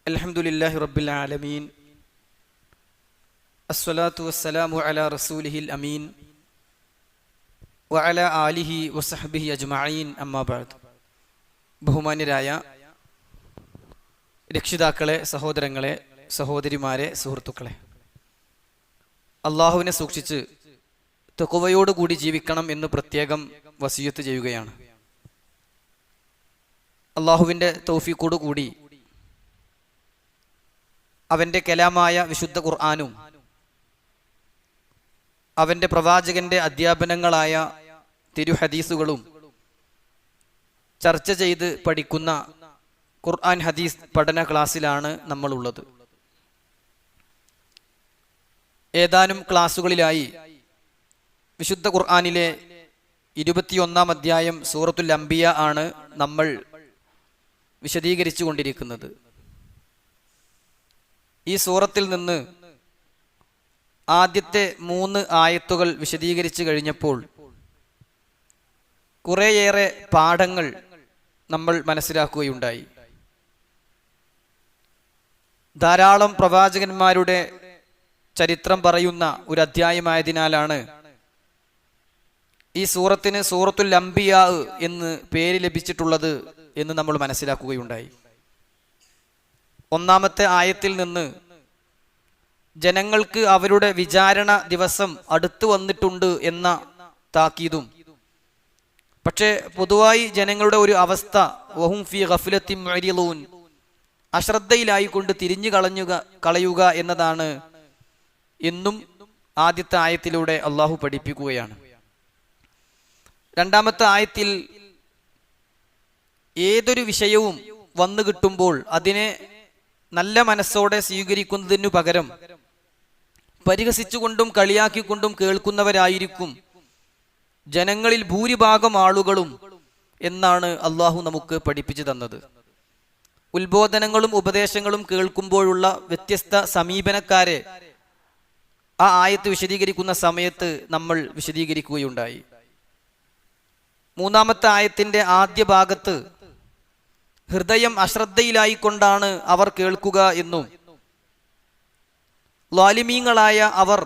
അൽഹംദുലില്ലാഹി റബ്ബിൽ ആലമീൻ അസ്സലാത്തു വസ്സലാമു അലാ റസൂലിഹിൽ അമീൻ വഅലാ ആലിഹി വസഹ്ബിഹി അജ്മഈൻ അമ്മാ ബഅദ്. ബഹുമാന്യരായ രക്ഷിതാക്കളെ, സഹോദരങ്ങളെ, സഹോദരിമാരെ, സുഹൃത്തുക്കളെ, അള്ളാഹുവിനെ സൂക്ഷിച്ച് തഖ്വയോടുകൂടി ജീവിക്കണം എന്ന് പ്രത്യേകം വസിയത്ത് ചെയ്യുകയാണ്. അള്ളാഹുവിൻ്റെ തൗഫീഖോടുകൂടി അവൻ്റെ കലാമായ വിശുദ്ധ ഖുർആനും അവൻ്റെ പ്രവാചകന്റെ അധ്യാപനങ്ങളായ തിരുഹദീസുകളും ചർച്ച ചെയ്ത് പഠിക്കുന്ന ഖുർആൻ ഹദീസ് പഠന ക്ലാസ്സിലാണ് നമ്മളുള്ളത്. ഏതാനും ക്ലാസ്സുകളിലായി വിശുദ്ധ ഖുർആനിലെ 21-ാം അധ്യായം സൂറത്തുൽ അംബിയ ആണ് നമ്മൾ വിശദീകരിച്ചു കൊണ്ടിരിക്കുന്നത്. ഈ സൂറത്തിൽ നിന്ന് ആദ്യത്തെ 3 ആയത്തുകൾ വിശദീകരിച്ചു കഴിഞ്ഞപ്പോൾ കുറേയേറെ പാഠങ്ങൾ നമ്മൾ മനസ്സിലാക്കുകയുണ്ടായി. ധാരാളം പ്രവാചകന്മാരുടെ ചരിത്രം പറയുന്ന ഒരു അധ്യായമായതിനാലാണ് ഈ സൂറത്തിന് സൂറത്തുൽ അംബിയ എന്ന് പേര് ലഭിച്ചിട്ടുള്ളത് എന്ന് നമ്മൾ മനസ്സിലാക്കുകയുണ്ടായി. 1-ാമത്തെ ആയത്തിൽ നിന്ന് ജനങ്ങൾക്ക് അവരുടെ വിചാരണ ദിവസം അടുത്തു വന്നിട്ടുണ്ട് എന്ന താക്കീതും, പക്ഷേ പൊതുവായി ജനങ്ങളുടെ ഒരു അവസ്ഥ വഹും ഫീ ഗഫ്ലത്തിൻ മുഅ്രിളൂൻ, അശ്രദ്ധയിലായിക്കൊണ്ട് തിരിഞ്ഞു കളയുക എന്നതാണ് എന്നും ആദ്യത്തെ ആയത്തിലൂടെ അള്ളാഹു പഠിപ്പിക്കുകയാണ്. 2-ാമത്തെ ആയത്തിൽ ഏതൊരു വിഷയവും വന്നു കിട്ടുമ്പോൾ അതിനെ നല്ല മനസ്സോടെ സ്വീകരിക്കുന്നതിനു പകരം പരിഹസിച്ചുകൊണ്ടും കളിയാക്കിക്കൊണ്ടും കേൾക്കുന്നവരായിരിക്കും ജനങ്ങളിൽ ഭൂരിഭാഗം ആളുകളും എന്നാണ് അള്ളാഹു നമുക്ക് പഠിപ്പിച്ചു തന്നത്. ഉത്ബോധനങ്ങളും ഉപദേശങ്ങളും കേൾക്കുമ്പോഴുള്ള വ്യത്യസ്ത സമീപനക്കാരെ ആ ആയത്ത് വിശദീകരിക്കുന്ന സമയത്ത് നമ്മൾ വിശദീകരിക്കുകയുണ്ടായി. 3-ാമത്തെ ആയത്തിന്റെ ആദ്യ ഭാഗത്ത് ഹൃദയം അശ്രദ്ധയിലായിക്കൊണ്ടാണ് അവർ കേൾക്കുക എന്നും ളാലിമീങ്ങളായ അവർ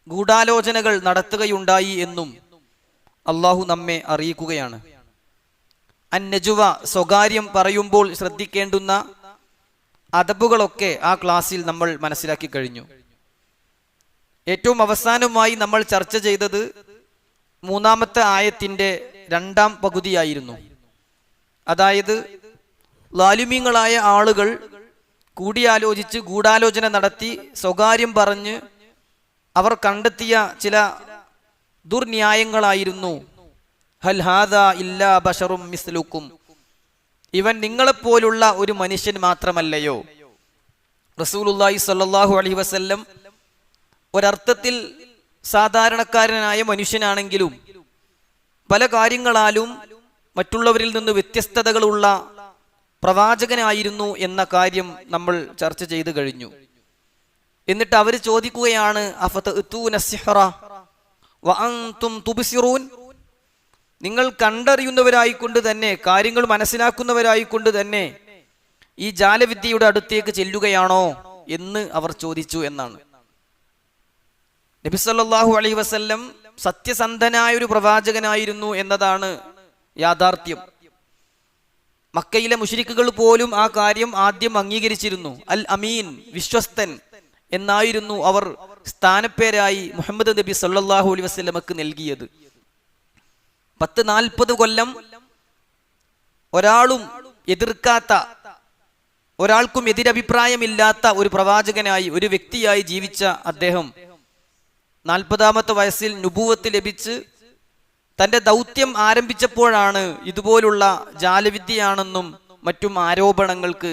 ഗൂഢാലോചനകൾ നടത്തുകയുണ്ടായി എന്നും അള്ളാഹു നമ്മെ അറിയിക്കുകയാണ്. അന്നജുവ, സ്വകാര്യം പറയുമ്പോൾ ശ്രദ്ധിക്കേണ്ടുന്ന അദബുകളൊക്കെ ആ ക്ലാസ്സിൽ നമ്മൾ മനസ്സിലാക്കി കഴിഞ്ഞു. ഏറ്റവും അവസാനമായി നമ്മൾ ചർച്ച ചെയ്തത് 3-ാമത്തെ ആയത്തിന്റെ 2-ാം പകുതിയായിരുന്നു. അതായത് ളാലിമീങ്ങളായ ആളുകൾ കൂടിയാലോചിച്ച് ഗൂഢാലോചന നടത്തി സ്വകാര്യം പറഞ്ഞ് അവർ കണ്ടെത്തിയ ചില ദുർന്യായങ്ങളായിരുന്നു. ഹൽ ഹാദാ ഇല്ലാ ബശറും മിസ്ലുക്കും, ഇവൻ നിങ്ങളെപ്പോലുള്ള ഒരു മനുഷ്യൻ മാത്രമല്ലയോ. റസൂലുള്ളാഹി സ്വല്ലല്ലാഹു അലൈഹി വസല്ലം ഒരർത്ഥത്തിൽ സാധാരണക്കാരനായ മനുഷ്യനാണെങ്കിലും പല കാര്യങ്ങളാലും മറ്റുള്ളവരിൽ നിന്ന് വ്യത്യസ്തതകളുള്ള പ്രവാചകനായിരുന്നു എന്ന കാര്യം നമ്മൾ ചർച്ച ചെയ്തു കഴിഞ്ഞു. എന്നിട്ട് അവർ ചോദിക്കുകയാണ്, അഫതഅ്തൂന സിഹ്റ വഅൻതും തുബ്സിറൂൻ, നിങ്ങൾ കണ്ടറിയുന്നവരായിക്കൊണ്ട് തന്നെ, കാര്യങ്ങൾ മനസ്സിലാക്കുന്നവരായിക്കൊണ്ട് തന്നെ ഈ ജാലവിദ്യയുടെ അടുത്തേക്ക് ചെല്ലുകയാണോ എന്ന് അവർ ചോദിച്ചു എന്നാണ്. നബി സല്ലല്ലാഹു അലൈഹി വസല്ലം സത്യസന്ധനായ ഒരു പ്രവാചകനായിരുന്നു എന്നതാണ് യാഥാർത്ഥ്യം. മക്കയിലെ മുശ്രിക്കുകൾ പോലും ആ കാര്യം ആദ്യം അംഗീകരിച്ചിരുന്നു. അൽ അമീൻ, വിശ്വസ്തൻ എന്നായിരുന്നു അവർ സ്ഥാനപ്പേരായി മുഹമ്മദ് നബി സല്ലല്ലാഹു അലൈഹി വസല്ലമക്ക് നൽകിയത്. 40 കൊല്ലം ഒരാളും എതിർക്കാത്ത, ഒരാൾക്കും എതിരഭിപ്രായമില്ലാത്ത ഒരു പ്രവാചകനായി, ഒരു വ്യക്തിയായി ജീവിച്ച അദ്ദേഹം 40-ാമത്തെ വയസ്സിൽ നുബുവത്ത് ലഭിച്ച് തന്റെ ദൗത്യം ആരംഭിച്ചപ്പോഴാണ് ഇതുപോലുള്ള ജാലവിദ്യയാണെന്നും മറ്റും ആരോപണങ്ങൾക്ക്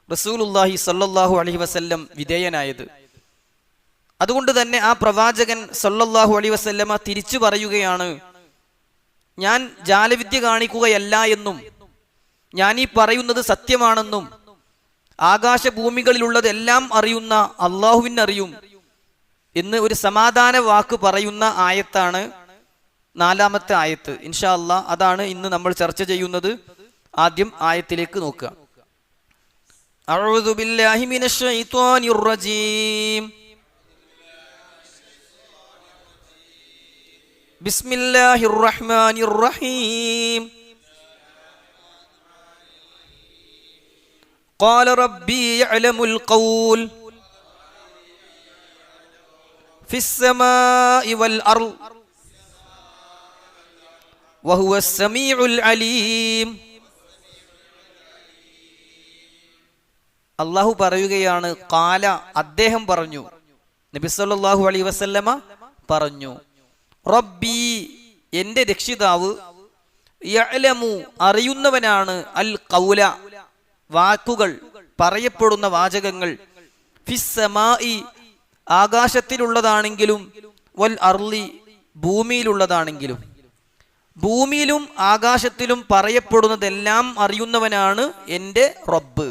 റസൂലുള്ളാഹി സ്വല്ലല്ലാഹു അലൈഹി വസല്ലം വിധേയനായത്. അതുകൊണ്ട് തന്നെ ആ പ്രവാചകൻ സ്വല്ലല്ലാഹു അലൈഹി വസല്ലമ തിരിച്ചു പറയുകയാണ്, ഞാൻ ജാലവിദ്യ കാണിക്കുകയല്ല എന്നും ഞാൻ ഈ പറയുന്നത് സത്യമാണെന്നും ആകാശഭൂമികളിലുള്ളതെല്ലാം അറിയുന്ന അള്ളാഹുവിനറിയും എന്ന് ഒരു സമാധാന വാക്ക് പറയുന്ന ആയത്താണ് 4-ാമത്തെ ആയത്ത്. ഇൻഷാ അല്ലാഹ് അതാണ് ഇന്ന് നമ്മൾ ചർച്ച ചെയ്യുന്നത്. ആദ്യം ആയത്തിലേക്ക് നോക്കുക. അഊദു ബില്ലാഹി മിനശ് ശൈത്വാനിർ റജീം. ബിസ്മില്ലാഹിർ റഹ്മാനിർ റഹീം. ഖാല റബ്ബി യഅലമുൽ ഖൗൽ ഫിസ് സമാഇ വൽ അർള് വഹുവസ് സമീഉൽ അലീം. അല്ലാഹു പറയുകയാണ്, ഖാല അദ്ദേഹം പറഞ്ഞു, നബി സല്ലല്ലാഹു അലൈഹി വസല്ലമ പറഞ്ഞു, റബ്ബി എൻ്റെ രക്ഷിതാവ്, യഅലമു അറിയുന്നവനാണ്, അൽ ഖൗല വാക്കുകൾ, പറയപ്പെടുന്ന വാചകങ്ങൾ, ഫിസ് സമാഇ ആകാശത്തിലുള്ളതാണെങ്കിലും, വൽ അർളി ഭൂമിയിലുള്ളതാണെങ്കിലും. ഭൂമിയിലും ആകാശത്തിലും പറയപ്പെടുന്നതെല്ലാം അറിയുന്നവനാണ് എൻ്റെ റബ്ബ്.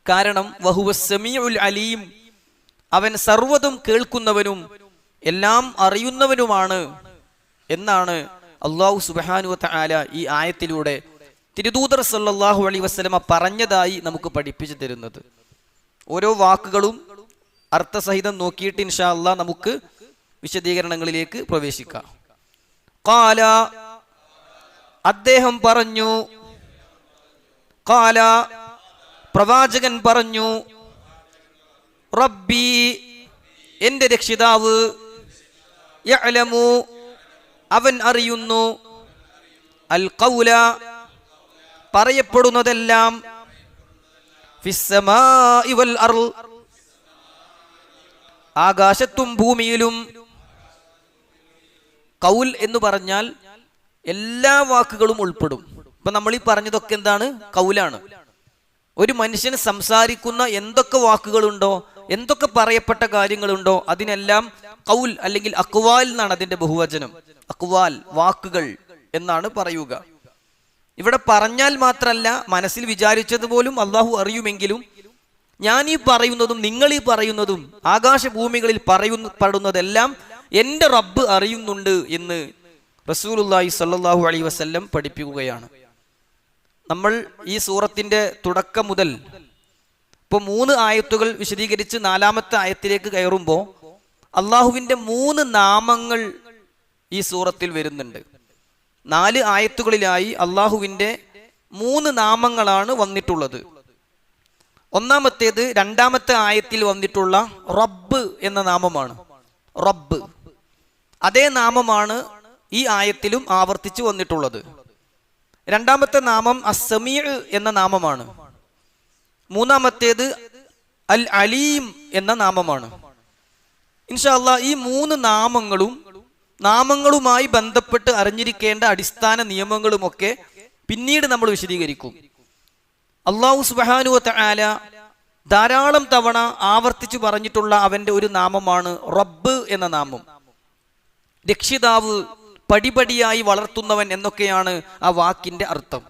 കാരണം വഹുവസ് സമീഉൽ അലീം, അവൻ സർവ്വതും കേൾക്കുന്നവനും എല്ലാം അറിയുന്നവനുമാണ് എന്നാണ് അല്ലാഹു സുബ്ഹാനഹു വ തആല ഈ ആയത്തിലൂടെ തിരുദൂതർ സല്ലല്ലാഹു അലൈഹി വസല്ലമ പറഞ്ഞതായി നമുക്ക് പഠിപ്പിച്ചു തരുന്നത്. ഓരോ വാക്കുകളും അർത്ഥസഹിതം നോക്കിയിട്ട് ഇൻഷാ അല്ലാഹ് നമുക്ക് വിശദീകരണങ്ങളിലേക്ക് പ്രവേശിക്കാം. ഖാല അദ്ദേഹം പറഞ്ഞു, ഖാല പ്രവാചകൻ പറഞ്ഞു, റബ്ബി എൻ്റെ രക്ഷിതാവ്, യഅലമു അവൻ അറിയുന്നു, അൽ ഖൗല പറയപ്പെടുന്നതെല്ലാം, ഫിസ് സമാഇ വൽ അർള് ആകാശത്തും ഭൂമിയിലും. ഖൗൽ എന്ന് പറഞ്ഞാൽ എല്ലാ വാക്കുകളും ഉൾപ്പെടും. ഇപ്പൊ നമ്മൾ ഈ പറഞ്ഞതൊക്കെ എന്താണ്? ഖൗലാണ്. ഒരു മനുഷ്യൻ സംസാരിക്കുന്ന എന്തൊക്കെ വാക്കുകളുണ്ടോ, എന്തൊക്കെ പറയപ്പെട്ട കാര്യങ്ങളുണ്ടോ, അതിനെല്ലാം ഖൗൽ അല്ലെങ്കിൽ അഖ്വാൽ എന്നാണ് അതിന്റെ ബഹുവചനം. അഖ്വാൽ വാക്കുകൾ എന്നാണ് പറയുക. ഇവിടെ പറഞ്ഞാൽ മാത്രല്ല, മനസ്സിൽ വിചാരിച്ചത് പോലും അള്ളാഹു അറിയുമെങ്കിലും ഞാൻ ഈ പറയുന്നതും നിങ്ങൾ ഈ പറയുന്നതും ആകാശഭൂമികളിൽ പറയുന്നതെല്ലാം എൻ്റെ റബ്ബ് അറിയുന്നുണ്ട് എന്ന് റസൂലുള്ളാഹി സ്വല്ലല്ലാഹു അലൈഹി വസല്ലം പഠിപ്പിക്കുകയാണ്. നമ്മൾ ഈ സൂറത്തിന്റെ തുടക്കം മുതൽ ഇപ്പോൾ 3 ആയത്തുകൾ വിശദീകരിച്ച് 4ാമത്തെ ആയത്തിലേക്ക് കയറുമ്പോൾ അള്ളാഹുവിൻ്റെ 3 നാമങ്ങൾ ഈ സൂറത്തിൽ വരുന്നുണ്ട്. 4 ആയത്തുകളിലായി അള്ളാഹുവിൻ്റെ 3 നാമങ്ങളാണ് വന്നിട്ടുള്ളത്. ഒന്നാമത്തേത് 2ാമത്തെ ആയത്തിൽ വന്നിട്ടുള്ള റബ്ബ് എന്ന നാമമാണ്. റബ്ബ് അതേ നാമമാണ് ഈ ആയത്തിലും ആവർത്തിച്ചു വന്നിട്ടുള്ളത്. 2ാമത്തെ നാമം അസ്സമീഉ എന്ന നാമമാണ്. 3ാമത്തേത് അൽ അലീം എന്ന നാമമാണ്. ഇൻഷാ അല്ലാഹ് ഈ 3 നാമങ്ങളുമായി ബന്ധപ്പെട്ട് അറിഞ്ഞിരിക്കേണ്ട അടിസ്ഥാന നിയമങ്ങളുമൊക്കെ പിന്നീട് നമ്മൾ വിശദീകരിക്കും. അല്ലാഹു സുബ്ഹാനഹു വ തആല ധാരാളം തവണ ആവർത്തിച്ചു പറഞ്ഞിട്ടുള്ള അവന്റെ ഒരു നാമമാണ് റബ്ബ് എന്ന നാമം. രക്ഷിതാവ്, പടിപടിയായി വളർത്തുന്നവൻ എന്നൊക്കെയാണ് ആ വാക്കിന്റെ അർത്ഥം.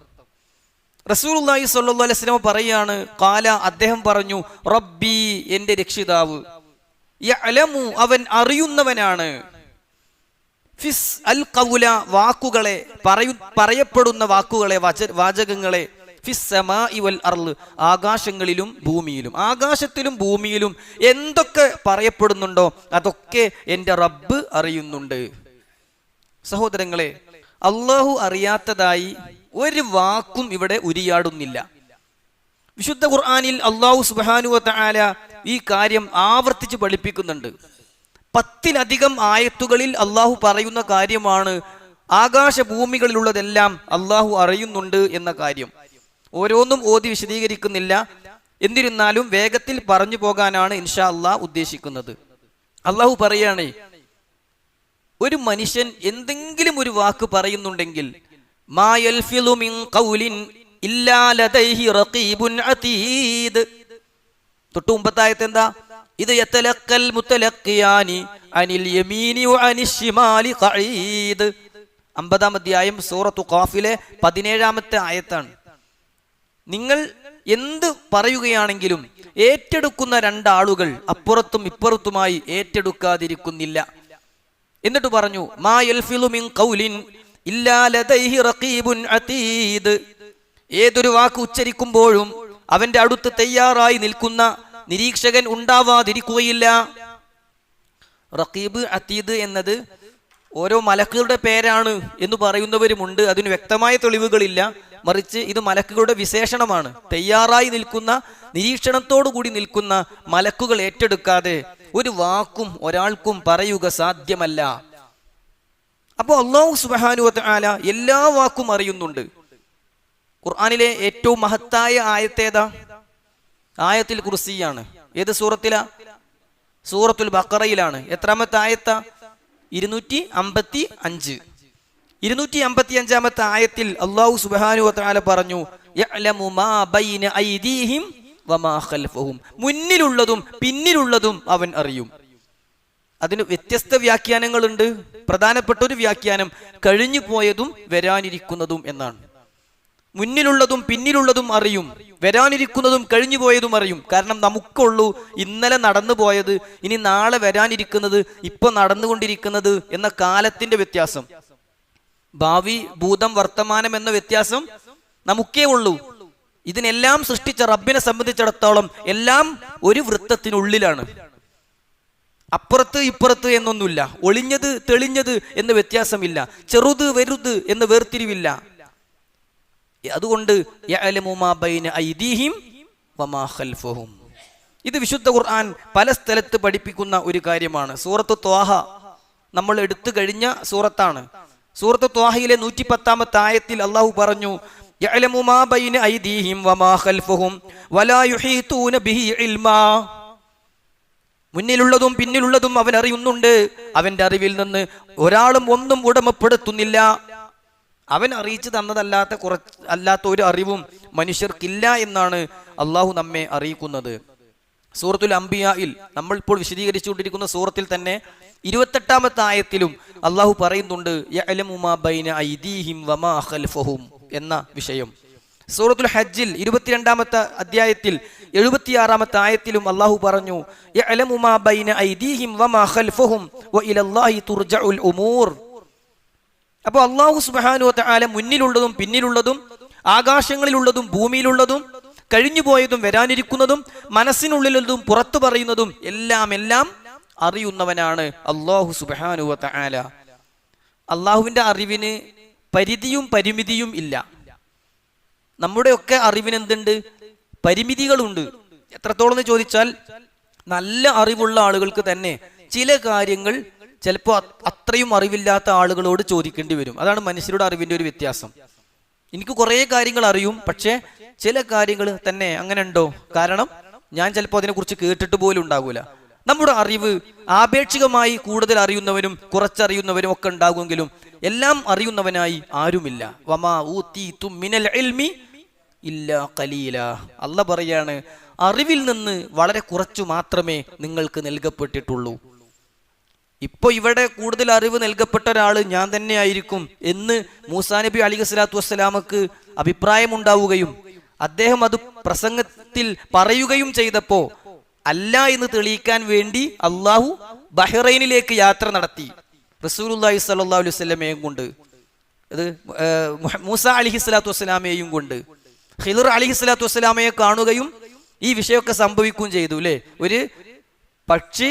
റസൂലുള്ളാഹി സ്വല്ലല്ലാഹു അലൈഹി വസല്ലം പറയാണ്, ഖാല അദ്ദേഹം പറഞ്ഞു, റബ്ബി എൻ്റെ രക്ഷിതാവ്, യഅലമു അവൻ അറിയുന്നവനാണ്, ഫിസ് അൽ ഖൗല വാക്കുകളെ, പറയപ്പെടുന്ന വാക്കുകളെ, വാചകങ്ങളെ, ഫിസ് സമാഇ വൽ അർള് ആകാശങ്ങളിലും ഭൂമിയിലും. ആകാശത്തിലും ഭൂമിയിലും എന്തൊക്കെ പറയപ്പെടുന്നുണ്ടോ അതൊക്കെ എൻ്റെ റബ്ബ് അറിയുന്നുണ്ട്. സഹോദരങ്ങളെ, അള്ളാഹു അറിയാത്തതായി ഒരു വാക്കും ഇവിടെ ഉരിയാടുന്നില്ല. വിശുദ്ധ ഖുർആനിൽ അല്ലാഹു സുബ്ഹാനഹു വ തആല ഈ കാര്യം ആവർത്തിച്ച് പഠിപ്പിക്കുന്നുണ്ട്. 10-ലധികം ആയത്തുകളിൽ അള്ളാഹു പറയുന്ന കാര്യമാണ് ആകാശഭൂമികളിലുള്ളതെല്ലാം അള്ളാഹു അറിയുന്നുണ്ട് എന്ന കാര്യം. ഓരോന്നും ഓതി വിശദീകരിക്കുന്നില്ല, എന്നിരുന്നാലും വേഗത്തിൽ പറഞ്ഞു പോകാനാണ് ഇൻഷാ അല്ലാഹ് ഉദ്ദേശിക്കുന്നത്. അള്ളാഹു പറയാണ്, ഒരു മനുഷ്യൻ എന്തെങ്കിലും ഒരു വാക്ക് പറയുന്നുണ്ടെങ്കിൽ മാ യൽഫിളു മിൻ ഖൗലിൻ ഇല്ലാ ലദൈഹി റഖീബുൻ അതീദ്. തൊട്ട് മുമ്പത്തായത്ത് എന്താ? ഇത് യതലഖൽ മുതലഖിയാനി അനിൽ യമീനി വഅനിശ് ശിമാലി ഖഈദ്. 50-ാം അധ്യായം സൂറത്തു ഖാഫിലെ 17-ാമത്തെ ആയത്താണ്. നിങ്ങൾ എന്ത് പറയുകയാണെങ്കിലും ഏറ്റെടുക്കുന്ന 2 ആളുകൾ അപ്പുറത്തും ഇപ്പുറത്തുമായി ഏറ്റെടുക്കാതിരിക്കുന്നില്ല. എന്നിട്ട് പറഞ്ഞു, മാ യൽഫിളു മിൻ ഖൗലിൻ ഇല്ലാ ലദൈഹി റഖീബുൻ അതീദ്. ഏതൊരു വാക്ക് ഉച്ചരിക്കുമ്പോഴും അവന്റെ അടുത്ത് തയ്യാറായി നിൽക്കുന്ന നിരീക്ഷകൻ ഉണ്ടാവാതിരിക്കുകയില്ല. റഖീബ് അതീദ് എന്നത് ഓരോ മലക്കുകളുടെ പേരാണ് എന്ന് പറയുന്നവരുമുണ്ട്. അതിന് വ്യക്തമായ തെളിവുകളില്ല. മറിച്ച് ഇത് മലക്കുകളുടെ വിശേഷണമാണ്. തയ്യാറായി നിൽക്കുന്ന, നിരീക്ഷണത്തോടു കൂടി നിൽക്കുന്ന മലക്കുകൾ ഏറ്റെടുക്കാതെ ഒരു വാക്കും ഒരാൾക്കും പറയുക സാധ്യമല്ല. അപ്പോൾ അല്ലാഹു സുബ്ഹാനഹു വ തആല എല്ലാ വാക്കും അറിയുന്നുണ്ട്. ഖുർആനിലെ ഏറ്റവും മഹത്തായ ആയത്തേതാ? ആയത്തുൽ കുർസിയാണ്. ഏത് സൂറത്തിലാ? സൂറത്തുൽ ബഖറയിലാണ്. എത്രാമത്തെ ആയത്താ? 255. 255-ാമത്തെ ആയത്തിൽ അല്ലാഹു സുബ്ഹാനഹു വ തആല പറഞ്ഞു, യഅലമു മാ ബൈന ഐദീഹിം വമാ ഖൽഫഹും. മുന്നിലുള്ളതും പിന്നിലുള്ളതും അവൻ അറിയും. അതിന് വ്യത്യസ്ത വ്യാഖ്യാനങ്ങളുണ്ട്. പ്രധാനപ്പെട്ട ഒരു വ്യാഖ്യാനം കഴിഞ്ഞു പോയതും വരാനിരിക്കുന്നതും എന്നാണ്. മുന്നിലുള്ളതും പിന്നിലുള്ളതും അറിയും, വരാനിരിക്കുന്നതും കഴിഞ്ഞു പോയതും അറിയും. കാരണം നമുക്കുള്ളൂ ഇന്നലെ നടന്നു പോയത്, ഇനി നാളെ വരാനിരിക്കുന്നത്, ഇപ്പൊ നടന്നുകൊണ്ടിരിക്കുന്നത് എന്ന കാലത്തിന്റെ വ്യത്യാസം. ഭാവി, ഭൂതം, വർത്തമാനം എന്ന വ്യത്യാസം നമുക്കേ ഉള്ളൂ. ഇതിനെല്ലാം സൃഷ്ടിച്ച റബ്ബിനെ സംബന്ധിച്ചിടത്തോളം എല്ലാം ഒരു വൃത്തത്തിനുള്ളിലാണ്. അപ്പുറത്ത് ഇപ്പുറത്ത് എന്നൊന്നുമില്ല. ഒളിഞ്ഞത് തെളിഞ്ഞത് എന്ന വ്യത്യാസമില്ല. ചെറുത് വലുത് എന്ന വേർതിരിവില്ല. അതുകൊണ്ട് യഅലമു മാ ബൈന ഐദീഹിം വമാ ഖൽഫഹും. ഇത് വിശുദ്ധ ഖുർആൻ പല സ്ഥലത്ത് പഠിപ്പിക്കുന്ന ഒരു കാര്യമാണ്. സൂറത്ത് ത്വാഹ നമ്മൾ എടുത്തു കഴിഞ്ഞ സൂറത്താണ്. സൂറത്ത് ത്വാഹയിലെ 110-ാമത്തെ ആയത്തിൽ അല്ലാഹു പറഞ്ഞു, യഅലമു മാ ബൈന ഐദീഹിം വമാ ഖൽഫഹും വലാ യുഹീതൂന ബിഹി ഇൽമാ. മുന്നിലുള്ളതും പിന്നിലുള്ളതും അവൻ അറിയുന്നുണ്ട്. അവന്റെ അറിവിൽ നിന്ന് ഒരാളും ഒന്നും ഉടമപ്പെടുത്തുന്നില്ല. അവൻ അറിയിച്ചു തന്നതല്ലാത്ത ഒരു അറിവും മനുഷ്യർക്കില്ല എന്നാണ് അള്ളാഹു നമ്മെ അറിയിക്കുന്നത്. സൂറത്തുൽ അംബിയായിൽ നമ്മൾ ഇപ്പോൾ വിശദീകരിച്ചുകൊണ്ടിരിക്കുന്ന സൂറത്തിൽ തന്നെ 28-ാമത്തെ ആയത്തിലും അള്ളാഹു പറയുന്നുണ്ട്, യഅലമു മാ ബൈന ഐദീഹിം വമാ ഖൽഫഹും എന്ന വിഷയം. സൂറത്തുൽ ഹജ്ജിൽ 22-ാമത്തെ അധ്യായത്തിൽ 76-ാമത്തെ ആയത്തിലും അള്ളാഹു പറഞ്ഞു, യഅലമു മാ ബൈന ഐദീഹിം വമാ ഖൽഫഹും വഇലല്ലാഹി തുർജഉൽ ഉമൂർ. അപ്പോൾ അല്ലാഹു സുബ്ഹാനഹു വ തആല മുന്നിലുള്ളതും പിന്നിലുള്ളതും ആകാശങ്ങളിലുള്ളതും ഭൂമിയിലുള്ളതും കഴിഞ്ഞു പോയതും വരാനിരിക്കുന്നതും മനസ്സിനുള്ളിലുള്ളതും പുറത്തു പറയുന്നതും എല്ലാം അറിയുന്നവനാണ് അല്ലാഹു സുബ്ഹാനഹു വ തആല. അള്ളാഹുവിന്റെ അറിവിന് പരിധിയും പരിമിതിയും ഇല്ല. നമ്മുടെയൊക്കെ അറിവിന് എന്തുണ്ട്? പരിമിതികളുണ്ട്. എത്രത്തോളം എന്ന് ചോദിച്ചാൽ, നല്ല അറിവുള്ള ആളുകൾക്ക് തന്നെ ചില കാര്യങ്ങൾ ചിലപ്പോൾ അത്രയും അറിവില്ലാത്ത ആളുകളോട് ചോദിക്കേണ്ടി വരും. അതാണ് മനുഷ്യരുടെ അറിവിന്റെ ഒരു വ്യത്യാസം. എനിക്ക് കുറേ കാര്യങ്ങൾ അറിയും, പക്ഷെ ചില കാര്യങ്ങൾ തന്നെ അങ്ങനെ ഉണ്ടോ? കാരണം ഞാൻ ചിലപ്പോൾ അതിനെക്കുറിച്ച് കേട്ടിട്ട് പോലും ഉണ്ടാകൂല. നമ്മുടെ അറിവ് ആപേക്ഷികമായി കൂടുതൽ അറിയുന്നവരും കുറച്ചറിയുന്നവരും ഒക്കെ ഉണ്ടാകുമെങ്കിലും എല്ലാം അറിയുന്നവനായി ആരുമില്ല. വമാ ഊതീതും മിനൽ ഇൽമി ഇല്ലാ ഖലീല. അല്ലാഹ് പറയാണ്, അറിവിൽ നിന്ന് വളരെ കുറച്ചു മാത്രമേ നിങ്ങൾക്ക് നൽകപ്പെട്ടിട്ടുള്ളൂ. ഇപ്പൊ ഇവിടെ കൂടുതൽ അറിവ് നൽകപ്പെട്ട ഒരാള് ഞാൻ തന്നെ ആയിരിക്കും എന്ന് മൂസാ നബി അലൈഹി സ്വലാത്തു വസ്സലാമക്ക് അഭിപ്രായമുണ്ടാവുകയും അദ്ദേഹം അത് പ്രസംഗത്തിൽ പറയുകയും ചെയ്തപ്പോ അല്ല എന്ന് തെളിയിക്കാൻ വേണ്ടി അള്ളാഹു ബഹ്റൈനിലേക്ക് യാത്ര നടത്തി. റസൂലുള്ളാഹി സ്വല്ലല്ലാഹു അലൈഹി വസല്ലമയെയും കൊണ്ട്, അത് മൂസാ അലൈഹി സ്വലാത്തു വസ്സലാമയെയും കൊണ്ട് ഖിളിർ അലൈഹി സ്വലാത്തു വസ്സലാമയെ കാണുകയും ഈ വിഷയമൊക്കെ സംഭവിക്കുകയും ചെയ്തു. അല്ലെ, ഒരു പക്ഷി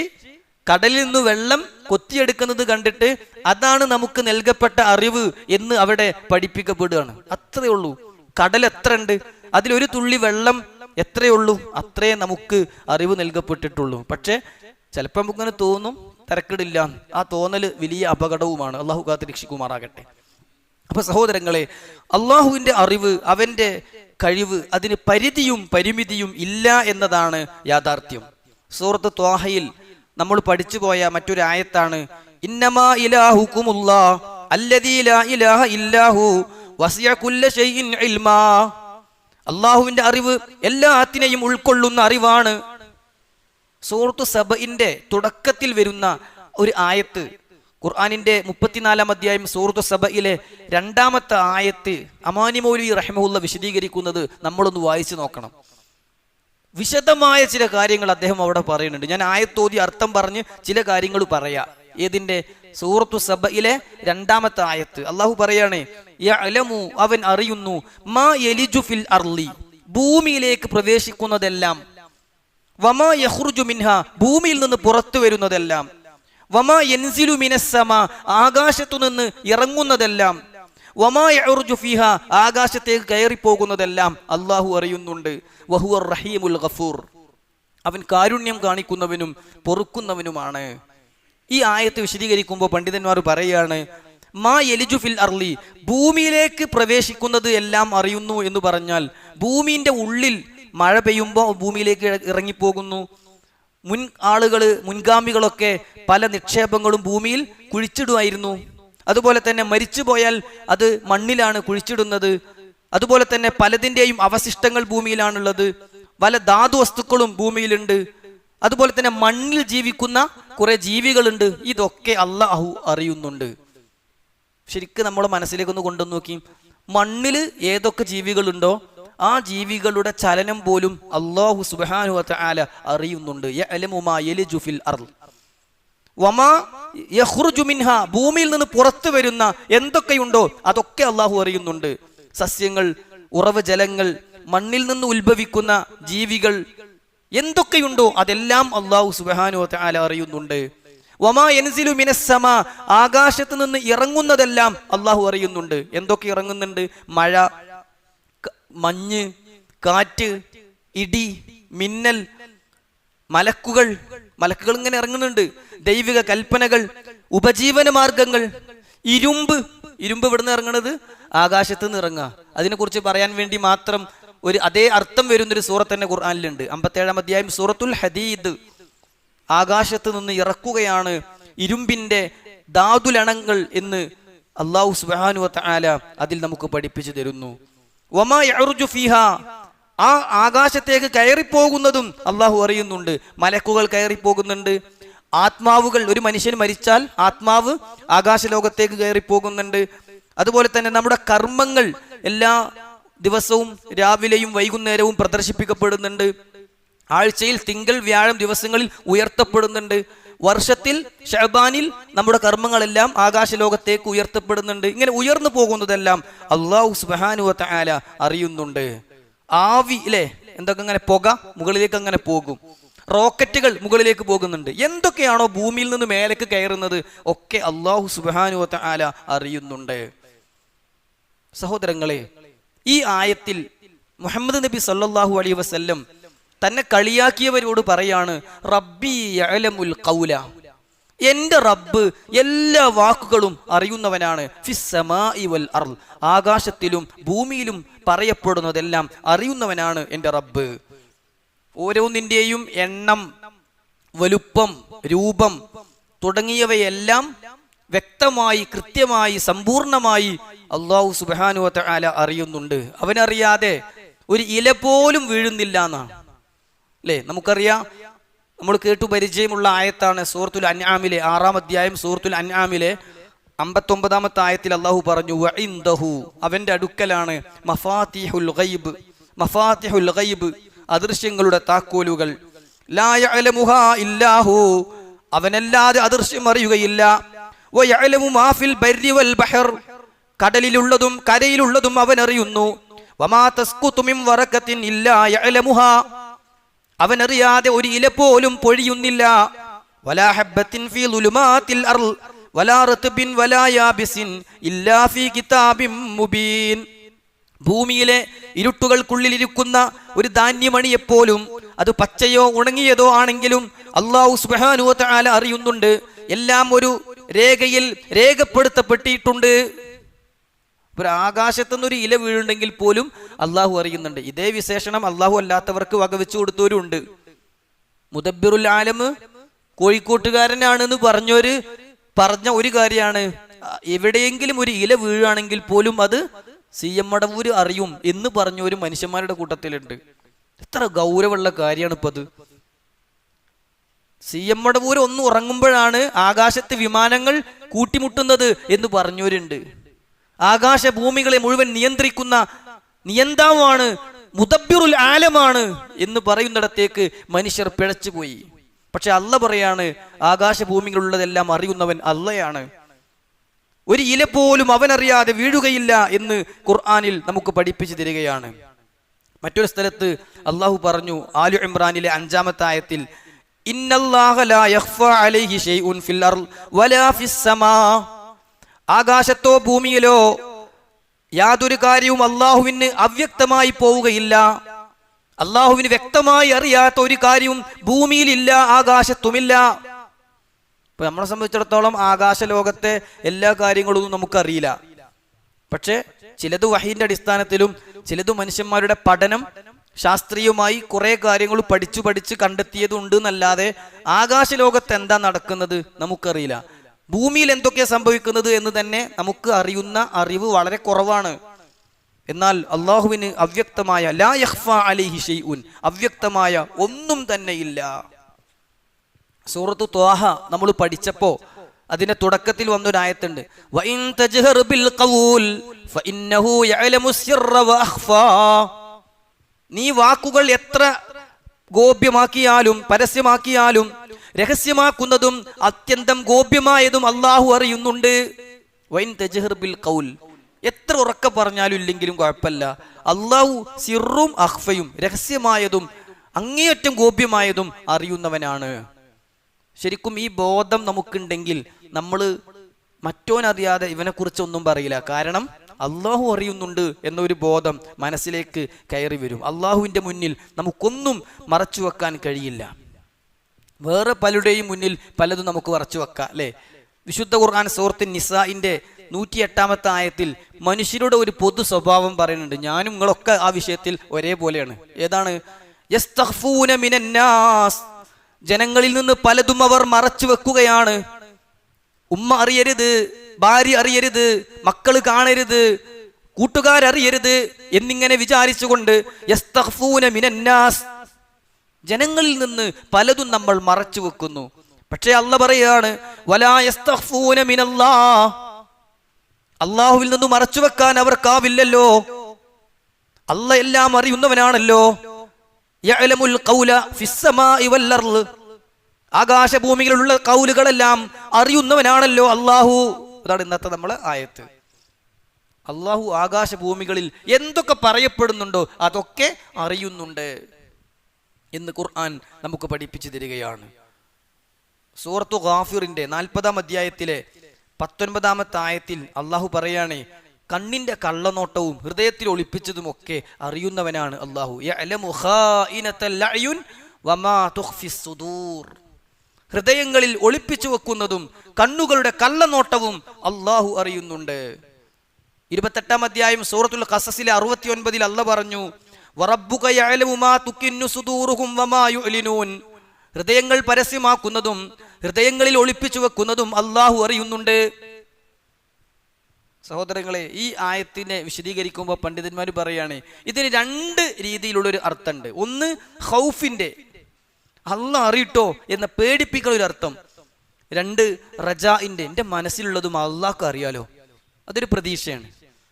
കടലിൽ നിന്ന് വെള്ളം കൊത്തിയെടുക്കുന്നത് കണ്ടിട്ട് അതാണ് നമുക്ക് നൽകപ്പെട്ട അറിവ് എന്ന് അവിടെ പഠിപ്പിക്കപ്പെടുകയാണ്. അത്രയേ ഉള്ളൂ. കടൽ എത്ര ഉണ്ട്, അതിലൊരു തുള്ളി വെള്ളം എത്രയേ ഉള്ളൂ, അത്രേ നമുക്ക് അറിവ് നൽകപ്പെട്ടിട്ടുള്ളൂ. പക്ഷെ ചിലപ്പോൾ നമുക്കിങ്ങനെ തോന്നും തിരക്കിടില്ല. ആ തോന്നല് വലിയ അപകടവുമാണ്. അള്ളാഹു കാത്ത് രക്ഷിക്കുമാറാകട്ടെ. അപ്പൊ സഹോദരങ്ങളെ, അള്ളാഹുവിന്റെ അറിവ്, അവന്റെ കഴിവ്, അതിന് പരിധിയും പരിമിതിയും ഇല്ല എന്നതാണ് യാഥാർത്ഥ്യം. സൂറത്ത് ത്വാഹയിൽ നമ്മൾ പഠിച്ചു പോയ മറ്റൊരു ആയത്താണ്, ഇന്നമാ ഇലാഹുകുമുല്ലാഹ് അല്ലദീ ലാ ഇലാഹ ഇല്ലാഹു വസിഅ കുല്ല ശൈഇൻ ഇൽമാ. അള്ളാഹുവിന്റെ അറിവ് എല്ലാത്തിനെയും ഉൾക്കൊള്ളുന്ന അറിവാണ്. സൂറത്തു സബഇന്റെ തുടക്കത്തിൽ വരുന്ന ഒരു ആയത്ത്, ഖുർആനിന്റെ 34-ാം അധ്യായം സൂറത്തു സബഇലെ 2-ാമത്തെ ആയത്ത് അമാനി മൗലവി റഹിമഹുല്ല വിശദീകരിക്കുന്നത് നമ്മളൊന്ന് വായിച്ചു നോക്കണം. വിശദമായ ചില കാര്യങ്ങൾ അദ്ദേഹം അവിടെ പറയുന്നുണ്ട്. ഞാൻ ആയത്തോതി അർത്ഥം പറഞ്ഞ് ചില കാര്യങ്ങൾ പറയാ. ഏതിന്റെ? സൂറത്തു സബഇലെ 2-ാമത്തെ ആയത്ത്. അള്ളാഹു പറയാണ്, യഅലമു, അവൻ അറിയുന്നു, മാ യലിജു ഫിൽ അർളി, ഭൂമിയിലേക്ക് പ്രവേശിക്കുന്നതെല്ലാം, വമാ യഖ്റുജു മിൻഹ, ഭൂമിയിൽ നിന്ന് പുറത്തു വരുന്നതെല്ലാം, വമാ യൻസിലു മിനസ്സമ, ആകാശത്തു നിന്ന് ഇറങ്ങുന്നതെല്ലാം, വമാ യഉർജു ഫീഹ, ആകാശത്തേക്ക് കയറിപ്പോകുന്നതെല്ലാം അള്ളാഹു അറിയുന്നുണ്ട്. വഹുവർ റഹീമുൽ ഗഫൂർ, അവൻ കാരുണ്യം കാണിക്കുന്നവനും പൊറുക്കുന്നവനുമാണ്. ഈ ആയത്ത് വിശദീകരിക്കുമ്പോൾ പണ്ഡിതന്മാർ പറയാണ്, മാ യലിജു ഫിൽ അർളി, ഭൂമിയിലേക്ക് പ്രവേശിക്കുന്നത് എല്ലാം അറിയുന്നു എന്ന് പറഞ്ഞാൽ, ഭൂമിന്റെ ഉള്ളിൽ മഴ പെയ്യുമ്പോൾ ഭൂമിയിലേക്ക് ഇറങ്ങിപ്പോകുന്നു. മുൻഗാമികളൊക്കെ പല നിക്ഷേപങ്ങളും ഭൂമിയിൽ കുഴിച്ചിടുമായിരുന്നു. അതുപോലെ തന്നെ മരിച്ചു പോയാൽ അത് മണ്ണിലാണ് കുഴിച്ചിടുന്നത്. അതുപോലെ തന്നെ പലതിൻ്റെയും അവശിഷ്ടങ്ങൾ ഭൂമിയിലാണുള്ളത്. പല ധാതു വസ്തുക്കളും ഭൂമിയിലുണ്ട്. അതുപോലെ തന്നെ മണ്ണിൽ ജീവിക്കുന്ന കുറെ ജീവികളുണ്ട്. ഇതൊക്കെ അല്ലാഹു അറിയുന്നുണ്ട്. ശരിക്കും നമ്മളെ മനസ്സിലേക്കൊന്ന് കൊണ്ടുവന്ന് നോക്കി, മണ്ണിൽ ഏതൊക്കെ ജീവികളുണ്ടോ ആ ജീവികളുടെ ചലനം പോലും അല്ലാഹു സുബ്ഹാനഹു വ തആല അറിയുന്നുണ്ട്. യഅലമു മാ യലിജു ഫിൽ അർള് വമാ യഖ്റുജു മിൻഹ, ഭൂമിയിൽ നിന്ന് പുറത്തു വരുന്ന എന്തൊക്കെയുണ്ടോ അതൊക്കെ അല്ലാഹു അറിയുന്നുണ്ട്. സസ്യങ്ങൾ, ഉറവ് ജലങ്ങൾ, മണ്ണിൽ നിന്ന് ഉത്ഭവിക്കുന്ന ജീവികൾ, എന്തൊക്കെയുണ്ടോ അതെല്ലാം അല്ലാഹു സുബ്ഹാനഹു വ തആല അറിയുന്നുണ്ട്. വമാ യൻസിലു മിനസ്സമാ, ആകാശത്ത് നിന്ന് ഇറങ്ങുന്നതെല്ലാം അല്ലാഹു അറിയുന്നുണ്ട്. എന്തൊക്കെ ഇറങ്ങുന്നുണ്ട്? മഴ, മഞ്ഞ്, കാറ്റ്, ഇടി, മിന്നൽ, മലക്കുകൾ ഇങ്ങനെ ഇറങ്ങുന്നുണ്ട്. ദൈവിക കൽപ്പനകൾ, ഉപജീവന മാർഗങ്ങൾ, ഇരുമ്പ് ഇവിടുന്ന് ഇറങ്ങുന്നത് ആകാശത്ത് നിന്ന് ഇറങ്ങുക. അതിനെക്കുറിച്ച് പറയാൻ വേണ്ടി മാത്രം അതേ അർത്ഥം വരുന്നൊരു സൂറത്ത് തന്നെ ഖുർആനിലുണ്ട്. 57-ാം അധ്യായം സൂറത്തുൽ ഹദീദ്. ആകാശത്ത് നിന്ന് ഇറക്കുകയാണ് ഇരുമ്പിന്റെ ധാതുലണങ്ങൾ എന്ന് അല്ലാഹു സുബ്ഹാനഹു വ തആല അതിൽ നമുക്ക് പഠിപ്പിച്ചു തരുന്നു. വമാ യഅർജു ഫീഹാ, ആ ആകാശത്തേക്ക് കയറിപ്പോകുന്നതും അല്ലാഹു അറിയുന്നുണ്ട്. മലക്കുകൾ കയറിപ്പോകുന്നുണ്ട്. ആത്മാവുകൾ, ഒരു മനുഷ്യൻ മരിച്ചാൽ ആത്മാവ് ആകാശലോകത്തേക്ക് കയറിപ്പോകുന്നുണ്ട്. അതുപോലെ തന്നെ നമ്മുടെ കർമ്മങ്ങൾ എല്ലാ ദിവസവും രാവിലെയും വൈകുന്നേരവും പ്രദർശിപ്പിക്കപ്പെടുന്നുണ്ട്. ആഴ്ചയിൽ തിങ്കൾ, വ്യാഴം ദിവസങ്ങളിൽ ഉയർത്തപ്പെടുന്നുണ്ട്. വർഷത്തിൽ ശഅബാനിൽ നമ്മുടെ കർമ്മങ്ങളെല്ലാം ആകാശലോകത്തേക്ക് ഉയർത്തപ്പെടുന്നുണ്ട്. ഇങ്ങനെ ഉയർന്നു പോകുന്നതെല്ലാം അല്ലാഹു സുബ്ഹാനഹു വ തആല അറിയുന്നുണ്ട്. ആവി അല്ലേ, എന്തൊക്കെ അങ്ങനെ പുക മുകളിലേക്ക് അങ്ങനെ പോകും. റോക്കറ്റുകൾ മുകളിലേക്ക് പോകുന്നുണ്ട്. എന്തൊക്കെയാണോ ഭൂമിയിൽ നിന്ന് മേലേക്ക് കയറുന്നത് ഒക്കെ അല്ലാഹു സുബ്ഹാനഹു വ തആല അറിയുന്നുണ്ട്. സഹോദരങ്ങളെ, ഈ ആയത്തിൽ മുഹമ്മദ് നബി സല്ലല്ലാഹു അലൈഹി വസല്ലം തന്നെ കളിയാക്കിയവരോട് പറയാണ്, റബ്ബി യഅലമുൽ ഖൗല, എന്റെ റബ്ബ് എല്ലാ വാക്കുകളും അറിയുന്നവനാണ്. ഫിസ്സമാഇ വൽ അർള്, ആകാശത്തിലും ഭൂമിയിലും പറയപ്പെടുന്നതെല്ലാം അറിയുന്നവനാണ് എൻ്റെ റബ്ബ്. ഓരോന്നിൻ്റെയും എണ്ണം, വലുപ്പം, രൂപം തുടങ്ങിയവയെല്ലാം വ്യക്തമായി, കൃത്യമായി, സമ്പൂർണമായി അല്ലാഹു സുബ്ഹാനഹു വ തആല അറിയുന്നുണ്ട്. അവനറിയാതെ ഒരു ഇല പോലും വീഴുന്നില്ല എന്നാണ് അല്ലേ. നമുക്കറിയാം, നമ്മൾ കേട്ടു പരിചയമുള്ള ആയത്താണ് സൂറത്തുൽ അൻആമിലെ 6-ാം അധ്യായം സൂറത്തുൽ അൻആമിലെ 59-ാമത്തെ ആയത്തിൽ അല്ലാഹു പറഞ്ഞു, വഇൻദഹു, അവന്റെ അടുക്കലാണ് മഫാത്തിഹുൽ ഗൈബ്, അദൃശ്യങ്ങളുടെ താക്കോലുകൾ. ലാ യഅലമുഹാ ഇല്ലാഹു, അവനല്ലാതെ അദൃശ്യം അറിയുകയില്ല. വയഅലമു മാ ഫിൽ ബർരി വൽ ബഹർ, കടലിലുള്ളതും കരയിലുള്ളതും അവൻ അറിയുന്നു. വമാ തസ്ഖുതു മിൻ വറഖത്തിൻ ഇല്ലാ യഅലമുഹാ, അവനറിയാതെ ഒരു ഇല പോലും പൊഴിയുന്നില്ല. വലാ ഹബ്ബത്തിൻ ഫീ ളുലുമാത്തിൽ അർള് വലാ റത്ബിൻ വലാ യാബിസിൻ ഇല്ലാ ഫീ കിതാബിൻ മുബീൻ, ഭൂമിയിലെ ഇരുട്ടുകൾക്കുള്ളിലിരിക്കുന്ന ഒരു ധാന്യമണിയെപ്പോലും അത് പച്ചയോ ഉണങ്ങിയതോ ആണെങ്കിലും അല്ലാഹു സുബ്ഹാനഹു വ തആല അറിയുന്നുണ്ട്. എല്ലാം ഒരു രേഖയിൽ രേഖപ്പെടുത്തപ്പെട്ടിട്ടുണ്ട്. ഒരു ആകാശത്തുനിന്നൊരു ഇല വീഴുണ്ടെങ്കിൽ പോലും അള്ളാഹു അറിയുന്നുണ്ട്. ഇതേ വിശേഷണം അള്ളാഹു അല്ലാത്തവർക്ക് വകവെച്ചു കൊടുത്തവരുണ്ട്. മുദബ്ബിറുൽ ആലം കോഴിക്കോട്ടുകാരനാണെന്ന് പറഞ്ഞ ഒരു കാര്യമാണ്, എവിടെയെങ്കിലും ഒരു ഇല വീഴുകയാണെങ്കിൽ പോലും അത് CM മടവൂര് അറിയും എന്ന് പറഞ്ഞ ഒരു മനുഷ്യന്മാരുടെ കൂട്ടത്തിലുണ്ട്. എത്ര ഗൗരവമുള്ള കാര്യമാണ് ഇപ്പൊ അത്. CM മടവൂര് ഒന്ന് ഉറങ്ങുമ്പോഴാണ് ആകാശത്ത് വിമാനങ്ങൾ കൂട്ടിമുട്ടുന്നത് എന്ന് പറഞ്ഞവരുണ്ട്. ആകാശ ഭൂമികളെ മുഴുവൻ നിയന്ത്രിക്കുന്ന നിയന്താവാണ്, മുദബ്ബിറുൽ ആലമാണ് എന്ന് പറയുന്നിടത്തേക്ക് മനുഷ്യർ പിഴച്ചുപോയി. പക്ഷെ അല്ല പറയാണ്, ആകാശഭൂമികളുള്ളതെല്ലാം അറിയുന്നവൻ അല്ലയാണ്. ഒരു ഇല പോലും അവനറിയാതെ വീഴുകയില്ല എന്ന് ഖുർആനിൽ നമുക്ക് പഠിപ്പിച്ചു തരികയാണ്. മറ്റൊരു സ്ഥലത്ത് അള്ളാഹു പറഞ്ഞു ആലു ഇമ്രാനിലെ 5-ാമത്തെ ആയത്തിൽ, ഇന്നല്ലാഹ ലാ യഖ്ഫാ അലൈഹി ശൈഉൻ ഫിൽ അർള് വലാ ഫിസ് സമാ, ആകാശത്തോ ഭൂമിയിലോ യാതൊരു കാര്യവും അള്ളാഹുവിന് അവ്യക്തമായി പോവുകയില്ല. അള്ളാഹുവിന് വ്യക്തമായി അറിയാത്ത ഒരു കാര്യവും ഭൂമിയിലില്ല, ആകാശത്തുമില്ല. ഇപ്പൊ നമ്മളെ സംബന്ധിച്ചിടത്തോളം ആകാശ ലോകത്തെ എല്ലാ കാര്യങ്ങളൊന്നും നമുക്കറിയില്ല. പക്ഷെ ചിലത് വഹീന്റെ അടിസ്ഥാനത്തിലും ചിലത് മനുഷ്യന്മാരുടെ പഠനം ശാസ്ത്രീയമായി കുറെ കാര്യങ്ങൾ പഠിച്ചു കണ്ടെത്തിയതുണ്ട് എന്നല്ലാതെ ആകാശ ലോകത്ത് എന്താ നടക്കുന്നത് നമുക്കറിയില്ല. ഭൂമിയിൽ എന്തൊക്കെ സംഭവിക്കുന്നത് എന്ന് തന്നെ നമുക്ക് അറിയുന്ന അറിവ് വളരെ കുറവാണ്. എന്നാൽ അള്ളാഹുവിന് അവ്യക്തമായ ലാ യഖ്ഫാ അലൈഹി ശൈഉൻ, അവ്യക്തമായ ഒന്നും തന്നെ ഇല്ല. സൂറത്തു ത്വാഹ നമ്മൾ പഠിച്ചപ്പോ അതിന്റെ തുടക്കത്തിൽ വന്നൊരായത്തുണ്ട്, വഇൻ തജ്ഹർ ബിൽ ഖൗൽ ഫഇന്നഹു യഅലമു സിർറ വഅഖ്ഫാ. നീ വാക്കുകൾ എത്ര ഗോപ്യമാക്കിയാലും പരസ്യമാക്കിയാലും രഹസ്യമാക്കുന്നതും അത്യന്തം ഗോപ്യമായതും അള്ളാഹു അറിയുന്നുണ്ട്. വൈൻ തജ്ഹർ ബിൽ ഖൗൽ, എത്ര ഉറക്ക പറഞ്ഞാലും ഇല്ലെങ്കിലും കുഴപ്പമില്ല, അള്ളാഹു സിറും അഖ്ഫയും രഹസ്യമായതും അങ്ങേയറ്റം ഗോപ്യമായതും അറിയുന്നവനാണ്. ശരിക്കും ഈ ബോധം നമുക്കുണ്ടെങ്കിൽ നമ്മൾ മറ്റോനറിയാതെ ഇവനെക്കുറിച്ച് ഒന്നും പറയില്ല. കാരണം അള്ളാഹു അറിയുന്നുണ്ട് എന്നൊരു ബോധം മനസ്സിലേക്ക് കയറി വരും. അള്ളാഹുവിൻ്റെ മുന്നിൽ നമുക്കൊന്നും മറച്ചു വെക്കാൻ കഴിയില്ല. വേറെ പലരുടെയും മുന്നിൽ പലതും നമുക്ക് മറച്ചു വെക്കാം, അല്ലേ? വിശുദ്ധ ഖുർആൻ സൂറത്ത് നിസാഇന്റെ 108-ാമത്തെ ആയത്തിൽ മനുഷ്യരുടെ ഒരു പൊതു സ്വഭാവം പറയുന്നുണ്ട്. ഞാനും നിങ്ങളൊക്കെ ആ വിഷയത്തിൽ ഒരേപോലെയാണ്. ഏതാണ്? യസ്തഖ്ഫൂന മിനന്നാസ്, ജനങ്ങളിൽ നിന്ന് പലതും അവർ മറച്ചു വെക്കുകയാണ്. ഉമ്മ അറിയരുത്, ഭാര്യ അറിയരുത്, മക്കള് കാണരുത്, കൂട്ടുകാരറിയരുത് എന്നിങ്ങനെ വിചാരിച്ചുകൊണ്ട് യസ്തഖ്ഫൂന മിനന്നാസ്, ജനങ്ങളിൽ നിന്ന് പലതും നമ്മൾ മറച്ചു വെക്കുന്നു. പക്ഷേ അല്ല പറയാണ്, വലാ യസ്തഖ്ഫൂന മിനല്ലാഹ്, അള്ളാഹുവിൽ നിന്ന് മറച്ചു വെക്കാൻ അവർക്കാവില്ലല്ലോ. അല്ല എല്ലാം അറിയുന്നവനാണല്ലോ. യഅലമുൽ ഖൗല ഫിസ്സമാഇ വൽ അർള്, ആകാശഭൂമികളിലുള്ള കൗലുകളെല്ലാം അറിയുന്നവനാണല്ലോ അള്ളാഹു. അതാണ് ഇന്നത്തെ നമ്മളെ ആയത്ത്. അള്ളാഹു ആകാശഭൂമികളിൽ എന്തൊക്കെ പറയപ്പെടുന്നുണ്ടോ അതൊക്കെ അറിയുന്നുണ്ട് എന്ന് ഖുർആൻ നമുക്ക് പഠിപ്പിച്ചു തരികയാണ്. സൂറത്തു ഗാഫിറിന്റെ 40-ാം അധ്യായത്തിലെ 19-ാമത്തെ ആയത്തിൽ അള്ളാഹു പറയാണ്, കണ്ണിന്റെ കള്ളനോട്ടവും ഹൃദയത്തിൽ ഒളിപ്പിച്ചതുമൊക്കെ അറിയുന്നവനാണ് അള്ളാഹു. യഅലമു ഖായിനത്തൽ അയുൻ വമാ തുഖ്ഫിസ് സുദൂർ, ഹൃദയങ്ങളിൽ ഒളിപ്പിച്ചു വെക്കുന്നതും കണ്ണുകളുടെ കള്ളനോട്ടവും അള്ളാഹു അറിയുന്നുണ്ട്. 28-ാം അധ്യായം സൂറത്തുൽ ഖസസിലെ 69-ൽ അള്ളാഹു പറഞ്ഞു, വറബ്ബുക യഅലമു മാ തുകിന്നു സുദൂറുഹും വമാ യുഅ്ലിനൂൻ, ഹൃദയങ്ങൾ പരസ്യമാക്കുന്നതും ഹൃദയങ്ങളിൽ ഒളിപ്പിച്ചു വെക്കുന്നതും അള്ളാഹു അറിയുന്നുണ്ട്. സഹോദരങ്ങളെ, ഈ ആയത്തിനെ വിശദീകരിക്കുമ്പോൾ പണ്ഡിതന്മാർ പറയാണ് ഇതിന് 2 രീതിയിലുള്ളൊരു അർത്ഥമുണ്ട്. ഒന്ന് ഖൗഫിന്റെ, അള്ളാഹ് അറിയിട്ടോ എന്ന പേടിപ്പിക്കുന്ന ഒരു അർത്ഥം. 2 റജാഇന്റെ, എൻ്റെ മനസ്സിലുള്ളതും അള്ളാഹ്ക്ക് അറിയാലോ, അതൊരു പ്രതീക്ഷയാണ്.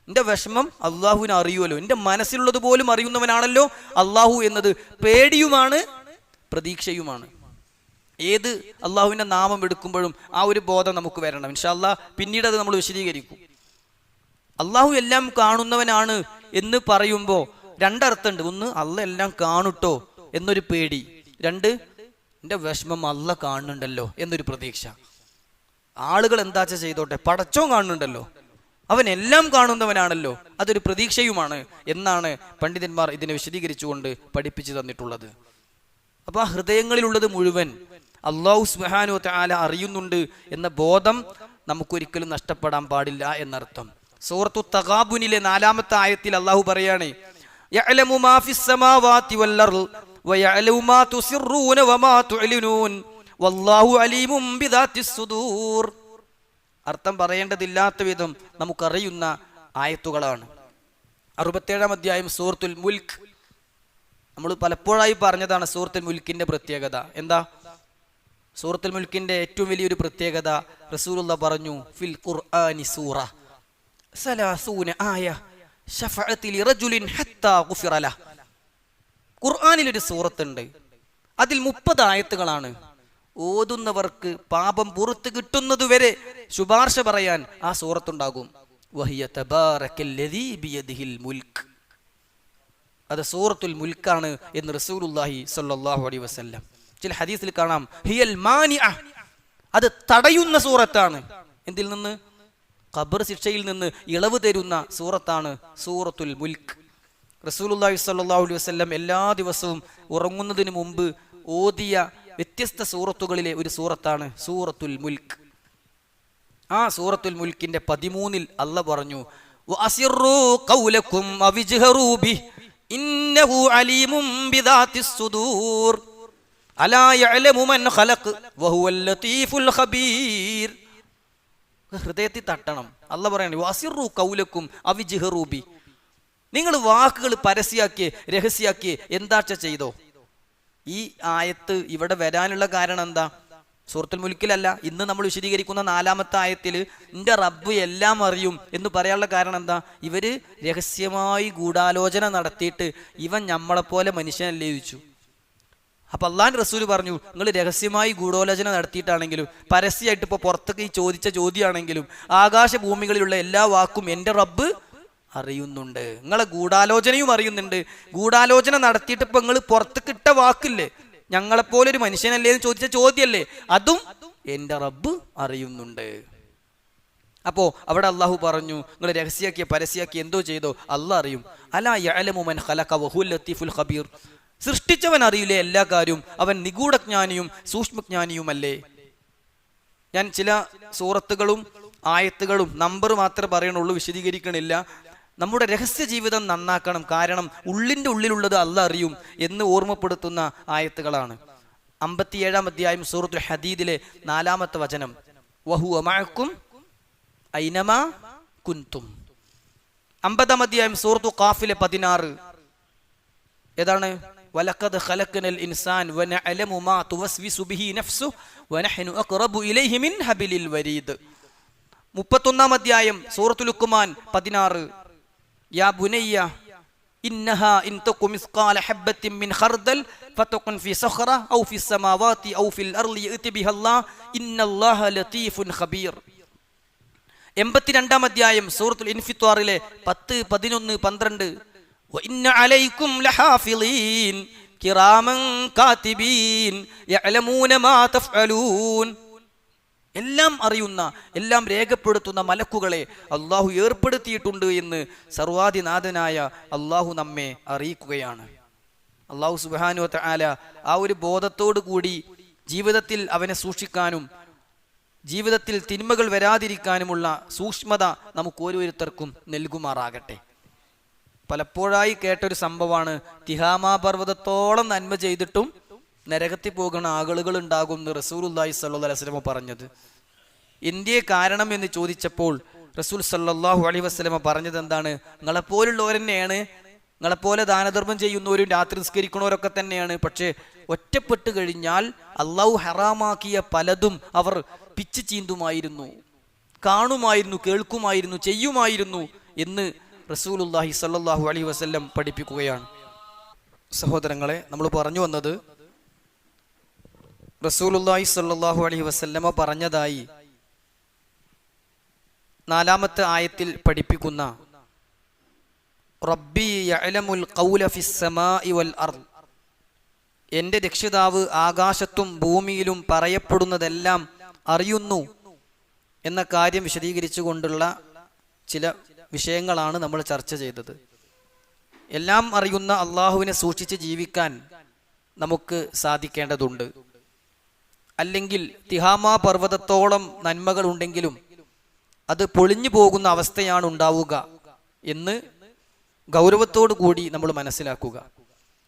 എൻ്റെ വിഷമം അള്ളാഹുവിനെ അറിയുമല്ലോ, എൻ്റെ മനസ്സിലുള്ളത് പോലും അറിയുന്നവനാണല്ലോ അള്ളാഹു എന്നത് പേടിയുമാണ് പ്രതീക്ഷയുമാണ്. ഏത് അള്ളാഹുവിൻ്റെ നാമം എടുക്കുമ്പോഴും ആ ഒരു ബോധം നമുക്ക് വരണം. ഇൻഷാ അല്ലാഹ് പിന്നീട് അത് നമ്മൾ വിശദീകരിക്കും. അള്ളാഹു എല്ലാം കാണുന്നവനാണ് എന്ന് പറയുമ്പോൾ 2 അർത്ഥമുണ്ട്. ഒന്ന്, അള്ള എല്ലാം കാണുട്ടോ എന്നൊരു പേടി. 2, എൻ്റെ വിഷമം അള്ള കാണുന്നുണ്ടല്ലോ എന്നൊരു പ്രതീക്ഷ. ആളുകൾ എന്താച്ച ചെയ്തോട്ടെ, പടച്ചോൻ കാണുന്നുണ്ടല്ലോ, അവൻ എല്ലാം കാണുന്നവനാണല്ലോ, അതൊരു പ്രതീക്ഷയുമാണ് എന്നാണ് പണ്ഡിതന്മാർ ഇതിനെ വിശദീകരിച്ചുകൊണ്ട് പഠിപ്പിച്ചു തന്നിട്ടുള്ളത്. അപ്പൊ ആ ഹൃദയങ്ങളിലുള്ളത് മുഴുവൻ അല്ലാഹു സുബ്ഹാനഹു വ തആല അറിയുന്നുണ്ട് എന്ന ബോധം നമുക്കൊരിക്കലും നഷ്ടപ്പെടാൻ പാടില്ല എന്നർത്ഥം. സൂറത്തു തഗാബുനിലെ 4-ാമത്തെ ആയത്തിൽ അള്ളാഹു പറയാണ്, യഅലമു മാ ഫിസ് സമാവാതി വൽ അർള് വയഅലമു മാ തുസിറൂന വമാ തുഅ്ലിനൂൻ വല്ലാഹു അലീമും ബിദാത്തിസ് സുദൂർ. അർത്ഥം പറയേണ്ടതില്ലാത്ത വിധം നമുക്കറിയുന്ന ആയത്തുകളാണ്. 67-ാം അധ്യായം സൂറത്തുൽ മുൽക്ക്, നമ്മൾ പലപ്പോഴായി പറഞ്ഞതാണ് സൂറത്തുൽ മുൽക്കിന്റെ പ്രത്യേകത. എന്താ സൂറത്തുൽ മുൽക്കിന്റെ ഏറ്റവും വലിയൊരു പ്രത്യേകത? റസൂലുള്ളാഹി പറഞ്ഞു, ഫിൽ ഖുർആനി സൂറ 30 ആയ ശഫഅതി ലിറജുലിൻ ഹത്താ ഗുഫിറ ലഹ്. ഖുർആനിൽ ഒരു സൂറത്തുണ്ട്, അതിൽ 30 ആയത്തുകളാണ്. ഓതുന്നവർക്ക് പാപം പുറത്ത് കിട്ടുന്നതുവരെ ശുപാർശ പറയാൻ ആ സൂറത്തുണ്ടാകും. വഹിയ തബാറക്കല്ലദീ ബിയദിഹിൽ മുൽക്ക്. അത് സൂറത്തുൽ മുൽക്കാണ് എന്ന് റസൂലുള്ളാഹി സ്വല്ലല്ലാഹു അലൈഹി വസല്ലം. ചില ഹദീസിൽ കാണാം ഹിയൽ മാനിഅ, അത് തടയുന്ന സൂറത്താണ്. എന്തിൽ നിന്ന്? ഖബർ ശിക്ഷയിൽ നിന്ന് ഇളവ് തരുന്ന സൂറത്താണ് സൂറത്തുൽ മുൽക്ക്. റസൂലുള്ളാഹി സ്വല്ലല്ലാഹു അലൈഹി വസല്ലം എല്ലാ ദിവസവും ഉറങ്ങുന്നതിന് മുമ്പ് ഓതിയ വ്യത്യസ്ത സൂറത്തുകളിലെ ഒരു സൂറത്താണ് സൂറത്തുൽ മുൽക്ക്. ആ സൂറത്തുൽ മുൽക്കിന്റെ 13 അല്ലാഹ് പറഞ്ഞു വഅസിറൂ ഖൗലകും അവജ്ഹറൂ ബിഹി ഇന്നഹു അലീമും ബിദാത്തിസ് സുദൂർ അലാ യഅലമു മൻ ഖലഖ് വഹുവൽ ലതീഫുൽ ഖബീർ. ഹൃദയത്തിൽ തട്ടണം. അല്ലാഹ് പറയാണ് വഅസിറൂ ഖൗലകും അവജ്ഹറൂ ബിഹി, നിങ്ങൾ വാക്കുകൾ പരസ്യമാക്കിയേ രഹസ്യമാക്കിയേ എന്താച്ച ചെയ്തോ. ഈ ആയത്ത് ഇവിടെ വരാനുള്ള കാരണം എന്താ? സൂറത്തുൽ മുൽക്കിലല്ല, ഇന്ന് നമ്മൾ വിശദീകരിക്കുന്ന 4-ാമത്തെ ആയത്തിൽ എൻ്റെ റബ്ബ് എല്ലാം അറിയും എന്ന് പറയാനുള്ള കാരണം എന്താ? ഇവര് രഹസ്യമായി ഗൂഢാലോചന നടത്തിയിട്ട് ഇവൻ നമ്മളെപ്പോലെ മനുഷ്യനല്ലേ ചോദിച്ചു. അപ്പൊ അള്ളാഹുവിന്റെ റസൂൽ പറഞ്ഞു, നിങ്ങൾ രഹസ്യമായി ഗൂഢാലോചന നടത്തിയിട്ടാണെങ്കിലും പരസ്യമായിട്ട് ഇപ്പോൾ പുറത്തേക്ക് ഈ ചോദിച്ച ചോദ്യമാണെങ്കിലും ആകാശഭൂമികളിലുള്ള എല്ലാ വാക്കും എൻ്റെ റബ്ബ് അറിയുന്നുണ്ട്. നിങ്ങളെ ഗൂഢാലോചനയും അറിയുന്നുണ്ട്. ഗൂഢാലോചന നടത്തിയിട്ട് ഇപ്പൊ നിങ്ങൾ പുറത്തേക്ക് ഇട്ട വാക്കില്ലേ, ഞങ്ങളെപ്പോലെ ഒരു മനുഷ്യനല്ലേ എന്ന് ചോദിച്ച ചോദ്യമല്ലേ, അതും എൻ്റെ റബ്ബ് അറിയുന്നുണ്ട്. അപ്പോ അവിടെ അള്ളാഹു പറഞ്ഞു, നിങ്ങൾ രഹസ്യമാക്കിയ പരസ്യമാക്കി എന്തോ ചെയ്തോ അള്ളാഹ് അറിയും. അലാ യഅലമു മൻ ഖലഖ വഹുവൽ ലത്തീഫുൽ ഖബീർ, സൃഷ്ടിച്ചവൻ അറിയില്ലേ എല്ലാ കാര്യവും, അവൻ നിഗൂഢജ്ഞാനിയും സൂക്ഷ്മജ്ഞാനിയുമല്ലേ. ഞാൻ ചില സൂറത്തുകളും ആയത്തുകളും നമ്പർ മാത്രമേ പറയണുള്ളൂ, വിശദീകരിക്കണില്ല. നമ്മുടെ രഹസ്യ ജീവിതം നന്നാക്കണം. കാരണം ഉള്ളിൻ്റെ ഉള്ളിലുള്ളത് അള്ളാഹ് അറിയും എന്ന് ഓർമ്മപ്പെടുത്തുന്ന ആയത്തുകളാണ്. 57-ാം അധ്യായം സൂറത്തുൽ ഹദീദിലെ 4-ാമത്തെ വചനം വഹുവ മഅക്കും ഐനമാ കുൻതും. 50-ാം അധ്യായം സൂറത്തു ഖാഫിലെ 16 ഏതാണ്? വലഖദ് ഖലഖനൽ ഇൻസാൻ വനഅലമു മാ തുവസ്വിസു ബിഹി നഫ്സു വനഹ്നു അഖ്റബു ഇലൈഹി മിൻ ഹബിലിൽ വരീദ്. 31-ാം അധ്യായം സൂറത്തുൽ ലുഖ്മാൻ 16 യാ ബുനയ്യ ഇന്നഹാ ഇൻ തകു മിസ്ഖാല ഹബ്ബത്തിൻ മിൻ ഖർദൽ ഫതകുൻ ഫി സഖറ ഔ ഫി സമാവാതി ഔ ഫിൽ അർളി യഅതി ബിഹല്ലാഹ് ഇന്നല്ലാഹ ലതീഫുൻ ഖബീർ. 82-ാം അധ്യായം സൂറത്തുൽ ഇൻഫിത്വാറിലെ 10, 11, 12 വഇന്ന അലൈക്കും ലഹാഫിളീൻ കിറാമൻ കാതിബീൻ യഅലമൂന മാ തഫ്അലൂൻ. എല്ലാം അറിയുന്ന, എല്ലാം രേഖപ്പെടുത്തുന്ന മലക്കുകളെ അള്ളാഹു ഏർപ്പെടുത്തിയിട്ടുണ്ട് എന്ന് സർവാധിനാഥനായ അള്ളാഹു നമ്മെ അറിയിക്കുകയാണ്. അള്ളാഹു സുബ്ഹാനഹു വ തആല ആ ഒരു ബോധത്തോടു കൂടി ജീവിതത്തിൽ അവനെ സൂക്ഷിക്കാനും ജീവിതത്തിൽ തിന്മകൾ വരാതിരിക്കാനുമുള്ള സൂക്ഷ്മത നമുക്ക് ഓരോരുത്തർക്കും നൽകുമാറാകട്ടെ. പലപ്പോഴായി കേട്ടൊരു സംഭവമാണ്, തിഹാമാ പർവ്വതത്തോളം നന്മ ചെയ്തിട്ടും നരകത്തിൽ പോകുന്ന ആളുകൾ ഉണ്ടാകും എന്ന് റസൂലുള്ളാഹി സ്വല്ലല്ലാഹു അലൈഹി വസല്ലം പറഞ്ഞത്. എന്തേ കാരണം എന്ന് ചോദിച്ചപ്പോൾ റസൂൽ സ്വല്ലല്ലാഹു അലൈഹി വസല്ലം പറഞ്ഞത് എന്താണ്? നിങ്ങളെപ്പോലുള്ളവർ തന്നെയാണ്, നിങ്ങളെപ്പോലെ ദാനധർമ്മം ചെയ്യുന്നവരും രാത്രി നിസ്കരിക്കുന്നവരൊക്കെ തന്നെയാണ്. പക്ഷേ ഒറ്റപ്പെട്ട് കഴിഞ്ഞാൽ അള്ളാഹു ഹറാമാക്കിയ പലതും അവർ പിച്ച് ചീന്തുമായിരുന്നു, കാണുമായിരുന്നു, കേൾക്കുമായിരുന്നു, ചെയ്യുമായിരുന്നു എന്ന് റസൂലുള്ളാഹി സ്വല്ലല്ലാഹു അലൈഹി വസല്ലം പഠിപ്പിക്കുകയാണ്. സഹോദരങ്ങളെ, നമ്മൾ പറഞ്ഞു വന്നത് റസൂലുള്ളാഹി സ്വല്ലല്ലാഹു അലൈഹി വസല്ലമ പറഞ്ഞതായി 4-ാമത്തെ ആയത്തിൽ പഠിപ്പിക്കുന്ന റബ്ബി യഅലമുൽ ഖൗല ഫിസ് സമാഇ വൽ അർദ്, എൻ്റെ രക്ഷിതാവ് ആകാശത്തും ഭൂമിയിലും പറയപ്പെടുന്നതെല്ലാം അറിയുന്നു എന്ന കാര്യം വിശദീകരിച്ചുകൊണ്ടുള്ള ചില വിഷയങ്ങളാണ് നമ്മൾ ചർച്ച ചെയ്തത്. എല്ലാം അറിയുന്ന അള്ളാഹുവിനെ സൂക്ഷിച്ച് ജീവിക്കാൻ നമുക്ക് സാധിക്കേണ്ടതുണ്ട്. അല്ലെങ്കിൽ തിഹാമാ പർവ്വതത്തോളം നന്മകൾ ഉണ്ടെങ്കിലും അത് പൊളിഞ്ഞു പോകുന്ന അവസ്ഥയാണ് ഉണ്ടാവുക എന്ന് ഗൗരവത്തോടു കൂടി നമ്മൾ മനസ്സിലാക്കുക.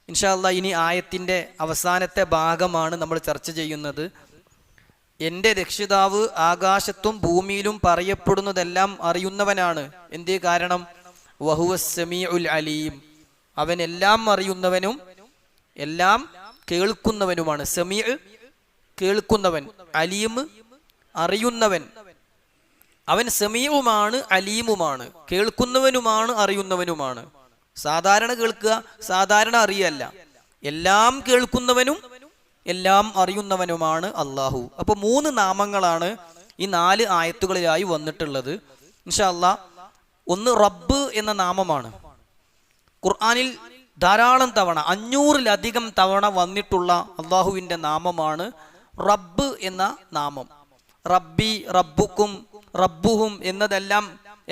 ഇൻഷാ അല്ലാഹ് ഇനി ആയത്തിൻ്റെ അവസാനത്തെ ഭാഗമാണ് നമ്മൾ ചർച്ച ചെയ്യുന്നത്. എൻ്റെ രക്ഷിതാവ് ആകാശത്തും ഭൂമിയിലും പറയപ്പെടുന്നതെല്ലാം അറിയുന്നവനാണ്. എന്തേ കാരണം? വഹുവസ് സമീഉൽ അലീം, അവൻ എല്ലാം അറിയുന്നവനും എല്ലാം കേൾക്കുന്നവനുമാണ്. സമീ കേൾക്കുന്നവൻ, അലീം അറിയുന്നവൻ. അവൻ സമീഉമാണ്, അലീമുമാണ്, കേൾക്കുന്നവനുമാണ്, അറിയുന്നവനുമാണ്. സാധാരണ കേൾക്കുക, സാധാരണ അറിയല്ല. എല്ലാം കേൾക്കുന്നവനും എല്ലാം അറിയുന്നവനുമാണ് അള്ളാഹു. അപ്പോൾ 3 നാമങ്ങളാണ് ഈ 4 ആയത്തുകളിലായി വന്നിട്ടുള്ളത്. ഇൻഷാ അല്ലാഹ് ഒന്ന് റബ്ബ് എന്ന നാമമാണ്. ഖുർആനിൽ ധാരാളം തവണ 500-ലധികം തവണ വന്നിട്ടുള്ള അള്ളാഹുവിൻ്റെ നാമമാണ് റബ്ബ് എന്ന നാമം. റബ്ബി, റബ്ബുക്കും, റബ്ബുഹും എന്നതെല്ലാം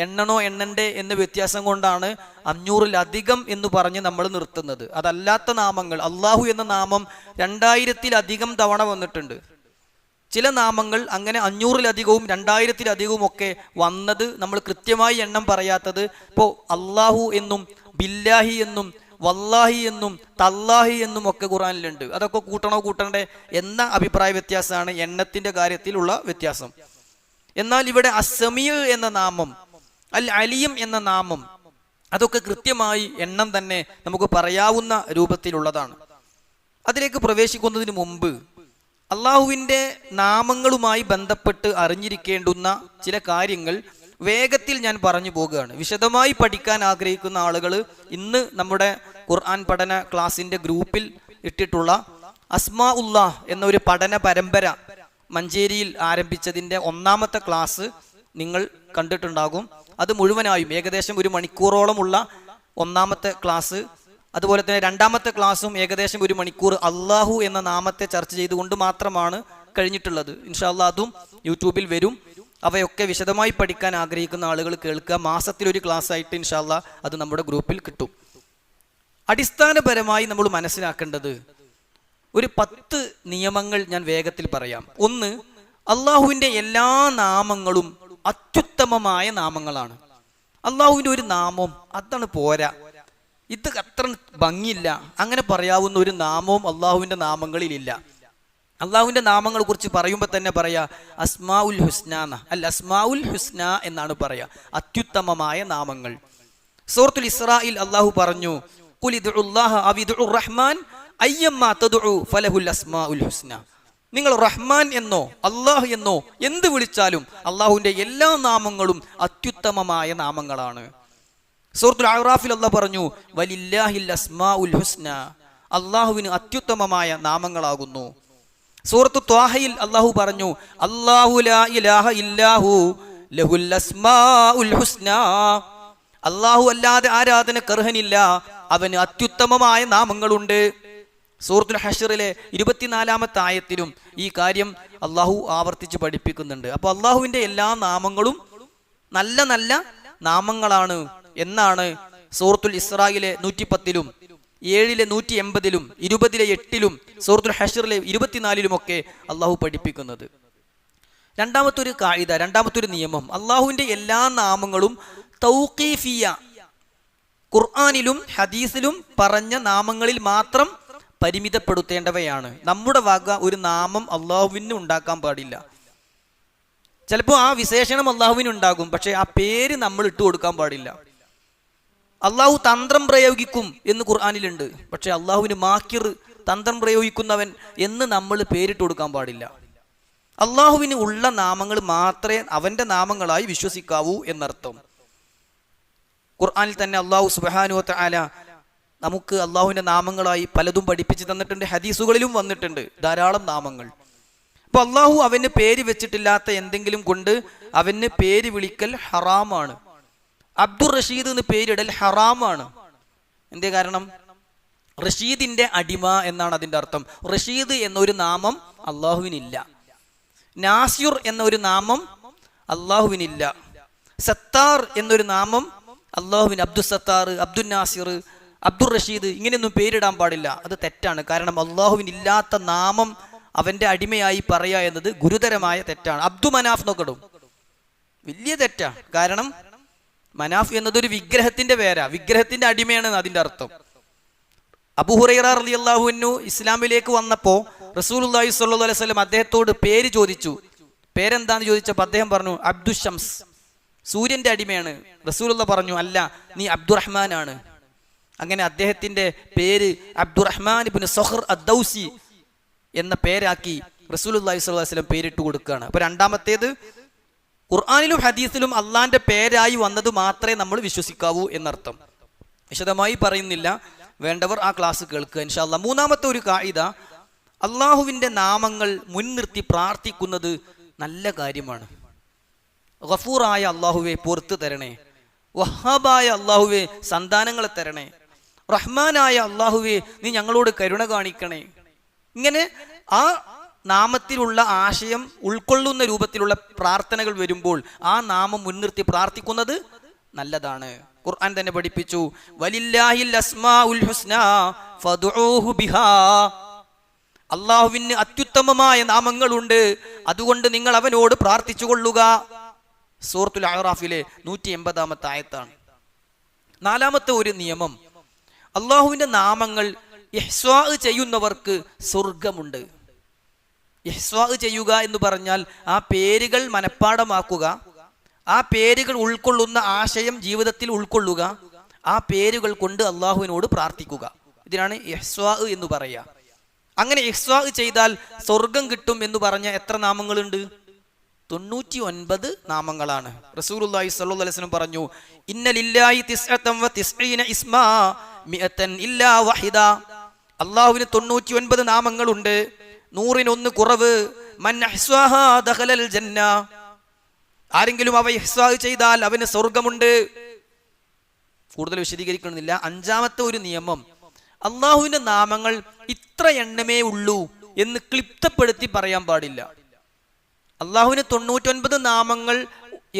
എണ്ണണോ എണ്ണണ്ടേ എന്ന വ്യത്യാസം കൊണ്ടാണ് 500-ലധികം എന്ന് പറഞ്ഞ് നമ്മൾ നിർത്തുന്നത്. അതല്ലാത്ത നാമങ്ങൾ, അള്ളാഹു എന്ന നാമം 2000-ലധികം തവണ വന്നിട്ടുണ്ട്. ചില നാമങ്ങൾ അങ്ങനെ 500-ലധികവും 2000-ലധികവും ഒക്കെ വന്നത് നമ്മൾ കൃത്യമായി എണ്ണം പറയാത്തത്. ഇപ്പോൾ അള്ളാഹു എന്നും ബില്ലാഹി എന്നും വല്ലാഹി എന്നും തല്ലാഹി എന്നും ഒക്കെ ഖുർആനിലുണ്ട്. അതൊക്കെ കൂട്ടണോ കൂട്ടണ്ടേ എന്ന അഭിപ്രായ വ്യത്യാസമാണ് എണ്ണത്തിന്റെ കാര്യത്തിലുള്ള വ്യത്യാസം. എന്നാൽ ഇവിടെ അസ്സമീഉ എന്ന നാമം, അൽ അലീം എന്ന നാമം, അതൊക്കെ കൃത്യമായി എണ്ണം തന്നെ നമുക്ക് പറയാവുന്ന രൂപത്തിലുള്ളതാണ്. അതിലേക്ക് പ്രവേശിക്കുന്നതിന് മുമ്പ് അള്ളാഹുവിൻ്റെ നാമങ്ങളുമായി ബന്ധപ്പെട്ട് അറിഞ്ഞിരിക്കേണ്ടുന്ന ചില കാര്യങ്ങൾ വേഗത്തിൽ ഞാൻ പറഞ്ഞു പോകുകയാണ്. വിശദമായി പഠിക്കാൻ ആഗ്രഹിക്കുന്ന ആളുകൾ ഇന്ന് നമ്മുടെ ഖുർആൻ പഠന ക്ലാസിൻ്റെ ഗ്രൂപ്പിൽ ഇട്ടിട്ടുള്ള അസ്മാ ഉല്ലാഹ് എന്നൊരു പഠന പരമ്പര മഞ്ചേരിയിൽ ആരംഭിച്ചതിൻ്റെ 1ാമത്തെ ക്ലാസ് നിങ്ങൾ കണ്ടിട്ടുണ്ടാകും. അത് മുഴുവനായും ഏകദേശം 1 മണിക്കൂറോളമുള്ള 1ാമത്തെ ക്ലാസ്, അതുപോലെ തന്നെ 2ാമത്തെ ക്ലാസ്സും ഏകദേശം 1 മണിക്കൂർ അള്ളാഹു എന്ന നാമത്തെ ചർച്ച ചെയ്തുകൊണ്ട് മാത്രമാണ് കഴിഞ്ഞിട്ടുള്ളത്. ഇൻഷാ അല്ലാഹ് അതും യൂട്യൂബിൽ വരും. അവയൊക്കെ വിശദമായി പഠിക്കാൻ ആഗ്രഹിക്കുന്ന ആളുകൾ കേൾക്കുക. മാസത്തിലൊരു ക്ലാസ് ആയിട്ട് ഇൻഷാ അല്ലാഹ് അത് നമ്മുടെ ഗ്രൂപ്പിൽ കിട്ടും. അടിസ്ഥാനപരമായി നമ്മൾ മനസ്സിലാക്കേണ്ടത് ഒരു 10 നിയമങ്ങൾ ഞാൻ വേഗത്തിൽ പറയാം. ഒന്ന്, അള്ളാഹുവിൻ്റെ എല്ലാ നാമങ്ങളും അത്യുത്തമമായ നാമങ്ങളാണ്. അള്ളാഹുവിൻ്റെ ഒരു നാമം അതാണ് പോരാ, ഇത് അത്ര ഭംഗിയില്ല, അങ്ങനെ പറയാവുന്ന ഒരു നാമവും അള്ളാഹുവിൻ്റെ നാമങ്ങളിലില്ല. അള്ളാഹുവിൻ്റെ നാമങ്ങളെ കുറിച്ച് പറയുമ്പോൾ തന്നെ പറയാ അസ്മാഉൽ ഹുസ്ന, അൽ അസ്മാഉൽ ഹുസ്ന എന്നാണ് പറയാ, അത്യുത്തമമായ നാമങ്ങൾ. സൂറത്തുൽ ഇസ്രായിൽ അള്ളാഹു പറഞ്ഞു, ഖുൽ ഇദ്ഉല്ലാഹ അവ ഇദ്ഉർ റഹ്മാൻ അയ്യമ്മാ തദ്ഉ ഫലഹുൽ അസ്മാഉൽ ഹുസ്ന. നിങ്ങൾ റഹ്മാൻ എന്നോ അള്ളാഹ് എന്നോ എന്ത് വിളിച്ചാലും അള്ളാഹുവിൻ്റെ എല്ലാ നാമങ്ങളും അത്യുത്തമമായ നാമങ്ങളാണ്. സൂറത്തുൽ അഅറാഫിൽ അള്ളാഹ് പറഞ്ഞു, വലില്ലാഹിൽ അസ്മാഉൽ ഹുസ്ന, അള്ളാഹുവിന് അത്യുത്തമമായ നാമങ്ങളാകുന്നു. സൂറത്തു ത്വാഹയിൽ അള്ളാഹു പറഞ്ഞു, അല്ലാഹു ലാ ഇലാഹ ഇല്ലാഹു ലഹുൽ അസ്മാഉൽ ഹുസ്ന, അള്ളാഹു അല്ലാതെ ആരാധനക്ക് അർഹനില്ല, അവന് അത്യുത്തമമായ നാമങ്ങളുണ്ട്. സൂറത്തുൽ ഹശ്റിലെ 24ാമത്തെ ആയത്തിലും ഈ കാര്യം അള്ളാഹു ആവർത്തിച്ച് പഠിപ്പിക്കുന്നുണ്ട്. അപ്പോൾ അള്ളാഹുവിൻ്റെ എല്ലാ നാമങ്ങളും നല്ല നല്ല നാമങ്ങളാണ് എന്നാണ് സൂറത്തുൽ ഇസ്രായിലെ 110-ലും 7-ലെ 180-ലും 20-ലെ 8-ലും സൂറത്തുൽ ഹശ്റിലെ 24-ലുമൊക്കെ അള്ളാഹു പഠിപ്പിക്കുന്നത്. രണ്ടാമത്തൊരു കായിദ, രണ്ടാമത്തൊരു നിയമം, അള്ളാഹുവിൻ്റെ എല്ലാ നാമങ്ങളും തൗഖീഫിയ, ഖുർആനിലും ഹദീസിലും പറഞ്ഞ നാമങ്ങളിൽ മാത്രം പരിമിതപ്പെടുത്തേണ്ടവയാണ്. നമ്മുടെ വക ഒരു നാമം അള്ളാഹുവിന് ഉണ്ടാക്കാൻ പാടില്ല. ചിലപ്പോൾ ആ വിശേഷണം അള്ളാഹുവിന് ഉണ്ടാകും, പക്ഷെ ആ പേര് നമ്മൾ ഇട്ട് കൊടുക്കാൻ പാടില്ല. അള്ളാഹു തന്ത്രം പ്രയോഗിക്കും എന്ന് ഖുർആനിലുണ്ട്, പക്ഷെ അള്ളാഹുവിന് മാക്കിർ, തന്ത്രം പ്രയോഗിക്കുന്നവൻ എന്ന് നമ്മൾ പേരിട്ട് കൊടുക്കാൻ പാടില്ല. അള്ളാഹുവിന് ഉള്ള നാമങ്ങൾ മാത്രമേ അവൻ്റെ നാമങ്ങളായി വിശ്വസിക്കാവൂ എന്നർത്ഥം. ഖുർആനിൽ തന്നെ അള്ളാഹു സുബ്ഹാനഹു വ തആല നമുക്ക് അള്ളാഹുവിൻ്റെ നാമങ്ങളായി പലതും പഠിപ്പിച്ച് തന്നിട്ടുണ്ട്. ഹദീസുകളിലും വന്നിട്ടുണ്ട് ധാരാളം നാമങ്ങൾ. അപ്പോൾ അള്ളാഹു അവന് പേര് വെച്ചിട്ടില്ലാത്ത എന്തെങ്കിലും കൊണ്ട് അവന് പേര് വിളിക്കൽ ഹറാമാണ്. അബ്ദുർ റഷീദ് എന്ന് പേരിടൽ ഹറാമാണ്. എന്തേ കാരണം? റഷീദിൻ്റെ അടിമ എന്നാണ് അതിൻ്റെ അർത്ഥം. റഷീദ് എന്നൊരു നാമം അള്ളാഹുവിനില്ല. നാസിർ എന്നൊരു നാമം അള്ളാഹുവിനില്ല. സത്താർ എന്നൊരു നാമം അള്ളാഹുവിന്, അബ്ദുൽ സത്താർ, അബ്ദുൽ നാസിർ, അബ്ദുർ റഷീദ് ഇങ്ങനെയൊന്നും പേരിടാൻ പാടില്ല. അത് തെറ്റാണ്. കാരണം അള്ളാഹുവിനില്ലാത്ത നാമം അവൻ്റെ അടിമയായി പറയുക എന്നത് ഗുരുതരമായ തെറ്റാണ്. അബ്ദു മനാഫ് എന്നൊക്കെ ഇടും, വലിയ തെറ്റാണ്. കാരണം മനാഫ് എന്നതൊരു വിഗ്രഹത്തിന്റെ പേരാ, വിഗ്രഹത്തിന്റെ അടിമയാണ് അതിൻ്റെ അർത്ഥം. അബൂ ഹുറൈറ റളിയല്ലാഹു അൻഹു ഇസ്ലാമിലേക്ക് വന്നപ്പോൾ റസൂലുള്ളാഹി സ്വല്ലല്ലാഹു അലൈഹി വസല്ലം അദ്ദേഹത്തോട് പേര് ചോദിച്ചു. പേരെന്താന്ന് ചോദിച്ചപ്പോൾ അദ്ദേഹം പറഞ്ഞു അബ്ദുൽ ഷംസ്, സൂര്യന്റെ അടിമയാണ്. റസൂലുള്ള പറഞ്ഞു അല്ല, നീ അബ്ദുറഹ്മാൻ ആണ്. അങ്ങനെ അദ്ദേഹത്തിന്റെ പേര് അബ്ദുറഹ്മാൻ ഇബ്നു സഖർ അദ്ദൗസി എന്ന പേരാക്കി റസൂലുള്ളാഹി സ്വല്ലല്ലാഹു അലൈഹി വസല്ലം പേരിട്ട് കൊടുക്കുകയാണ്. അപ്പോൾ രണ്ടാമത്തേത്, ഖുർആനിലും ഹദീസിലും അള്ളാന്റെ പേരായി വന്നത് മാത്രമേ നമ്മൾ വിശ്വസിക്കാവൂ എന്നർത്ഥം. വിശദമായി പറയുന്നില്ല, വേണ്ടവർ ആ ക്ലാസ് കേൾക്കുക ഇൻഷാ അല്ലാഹ്. മൂന്നാമത്തെ ഒരു കായിദ, അള്ളാഹുവിൻ്റെ നാമങ്ങൾ മുൻനിർത്തി പ്രാർത്ഥിക്കുന്നത് നല്ല കാര്യമാണ്. ഗഫൂറായ അള്ളാഹുവെ പുറത്തു തരണേ, വഹാബായ അള്ളാഹുവെ സന്താനങ്ങളെ തരണേ, റഹ്മാനായ അള്ളാഹുവേ നീ ഞങ്ങളോട് കരുണ കാണിക്കണേ. ഇങ്ങനെ ആ നാമത്തിലുള്ള ആശയം ഉൾക്കൊള്ളുന്ന രൂപത്തിലുള്ള പ്രാർത്ഥനകൾ വരുമ്പോൾ ആ നാമം മുൻനിർത്തി പ്രാർത്ഥിക്കുന്നത് നല്ലതാണ്. ഖുർആൻ തന്നെ പഠിപ്പിച്ചു, വലില്ലാഹിൽ അസ്മാഉൽ ഹുസ്നാ ഫദ്ഉഹു ബിഹാ. അള്ളാഹുവിന് അത്യുത്തമമായ നാമങ്ങളുണ്ട്, അതുകൊണ്ട് നിങ്ങൾ അവനോട് പ്രാർത്ഥിച്ചു കൊള്ളുക. സൂറത്തുൽ അഅറാഫിലെ 180-ാമത്തെ ആയത്താണ്. നാലാമത്തെ ഒരു നിയമം, അള്ളാഹുവിന്റെ നാമങ്ങൾ ഇഹ്സാ ചെയ്യുന്നവർക്ക് സ്വർഗമുണ്ട്. ഇഹ്സാ ചെയ്യുക എന്ന് പറഞ്ഞാൽ ആ പേരുകൾ മനഃപ്പാടമാക്കുക, ആ പേരുകൾ ഉൾക്കൊള്ളുന്ന ആശയം ജീവിതത്തിൽ ഉൾക്കൊള്ളുക, ആ പേരുകൾ കൊണ്ട് അള്ളാഹുവിനോട് പ്രാർത്ഥിക്കുക. ഇതിനാണ് ഇഹ്സാ എന്ന് പറയുക. അങ്ങനെ ഇഹ്സാ ചെയ്താൽ സ്വർഗം കിട്ടും എന്ന് പറഞ്ഞ എത്ര നാമങ്ങളുണ്ട്? 99 നാമങ്ങളാണ്. റസൂലുള്ളാഹി സ്വല്ലല്ലാഹു അലൈഹി വസല്ലം പറഞ്ഞു, ഇന്ന ലില്ലാഹി 99 ഇസ്മാ മിഅതൻ ഇല്ലാ വഹിദ. അള്ളാഹുവിന് 99 നാമങ്ങളുണ്ട്, 101 കുറവ്. മൻ അഹ്സാഹാ ദഖലൽ ജന്ന. ആരെങ്കിലും അവ ഇഹ്സാ ചെയ്താൽ അവന് സ്വർഗമുണ്ട്. കൂടുതൽ വിശദീകരിക്കണമെന്നില്ല. അഞ്ചാമത്തെ ഒരു നിയമം, അള്ളാഹുവിന്റെ നാമങ്ങൾ ഇത്ര എണ്ണമേ ഉള്ളൂ എന്ന് ക്ലിപ്തപ്പെടുത്തി പറയാൻ പാടില്ല. അള്ളാഹുവിന് 99 നാമങ്ങൾ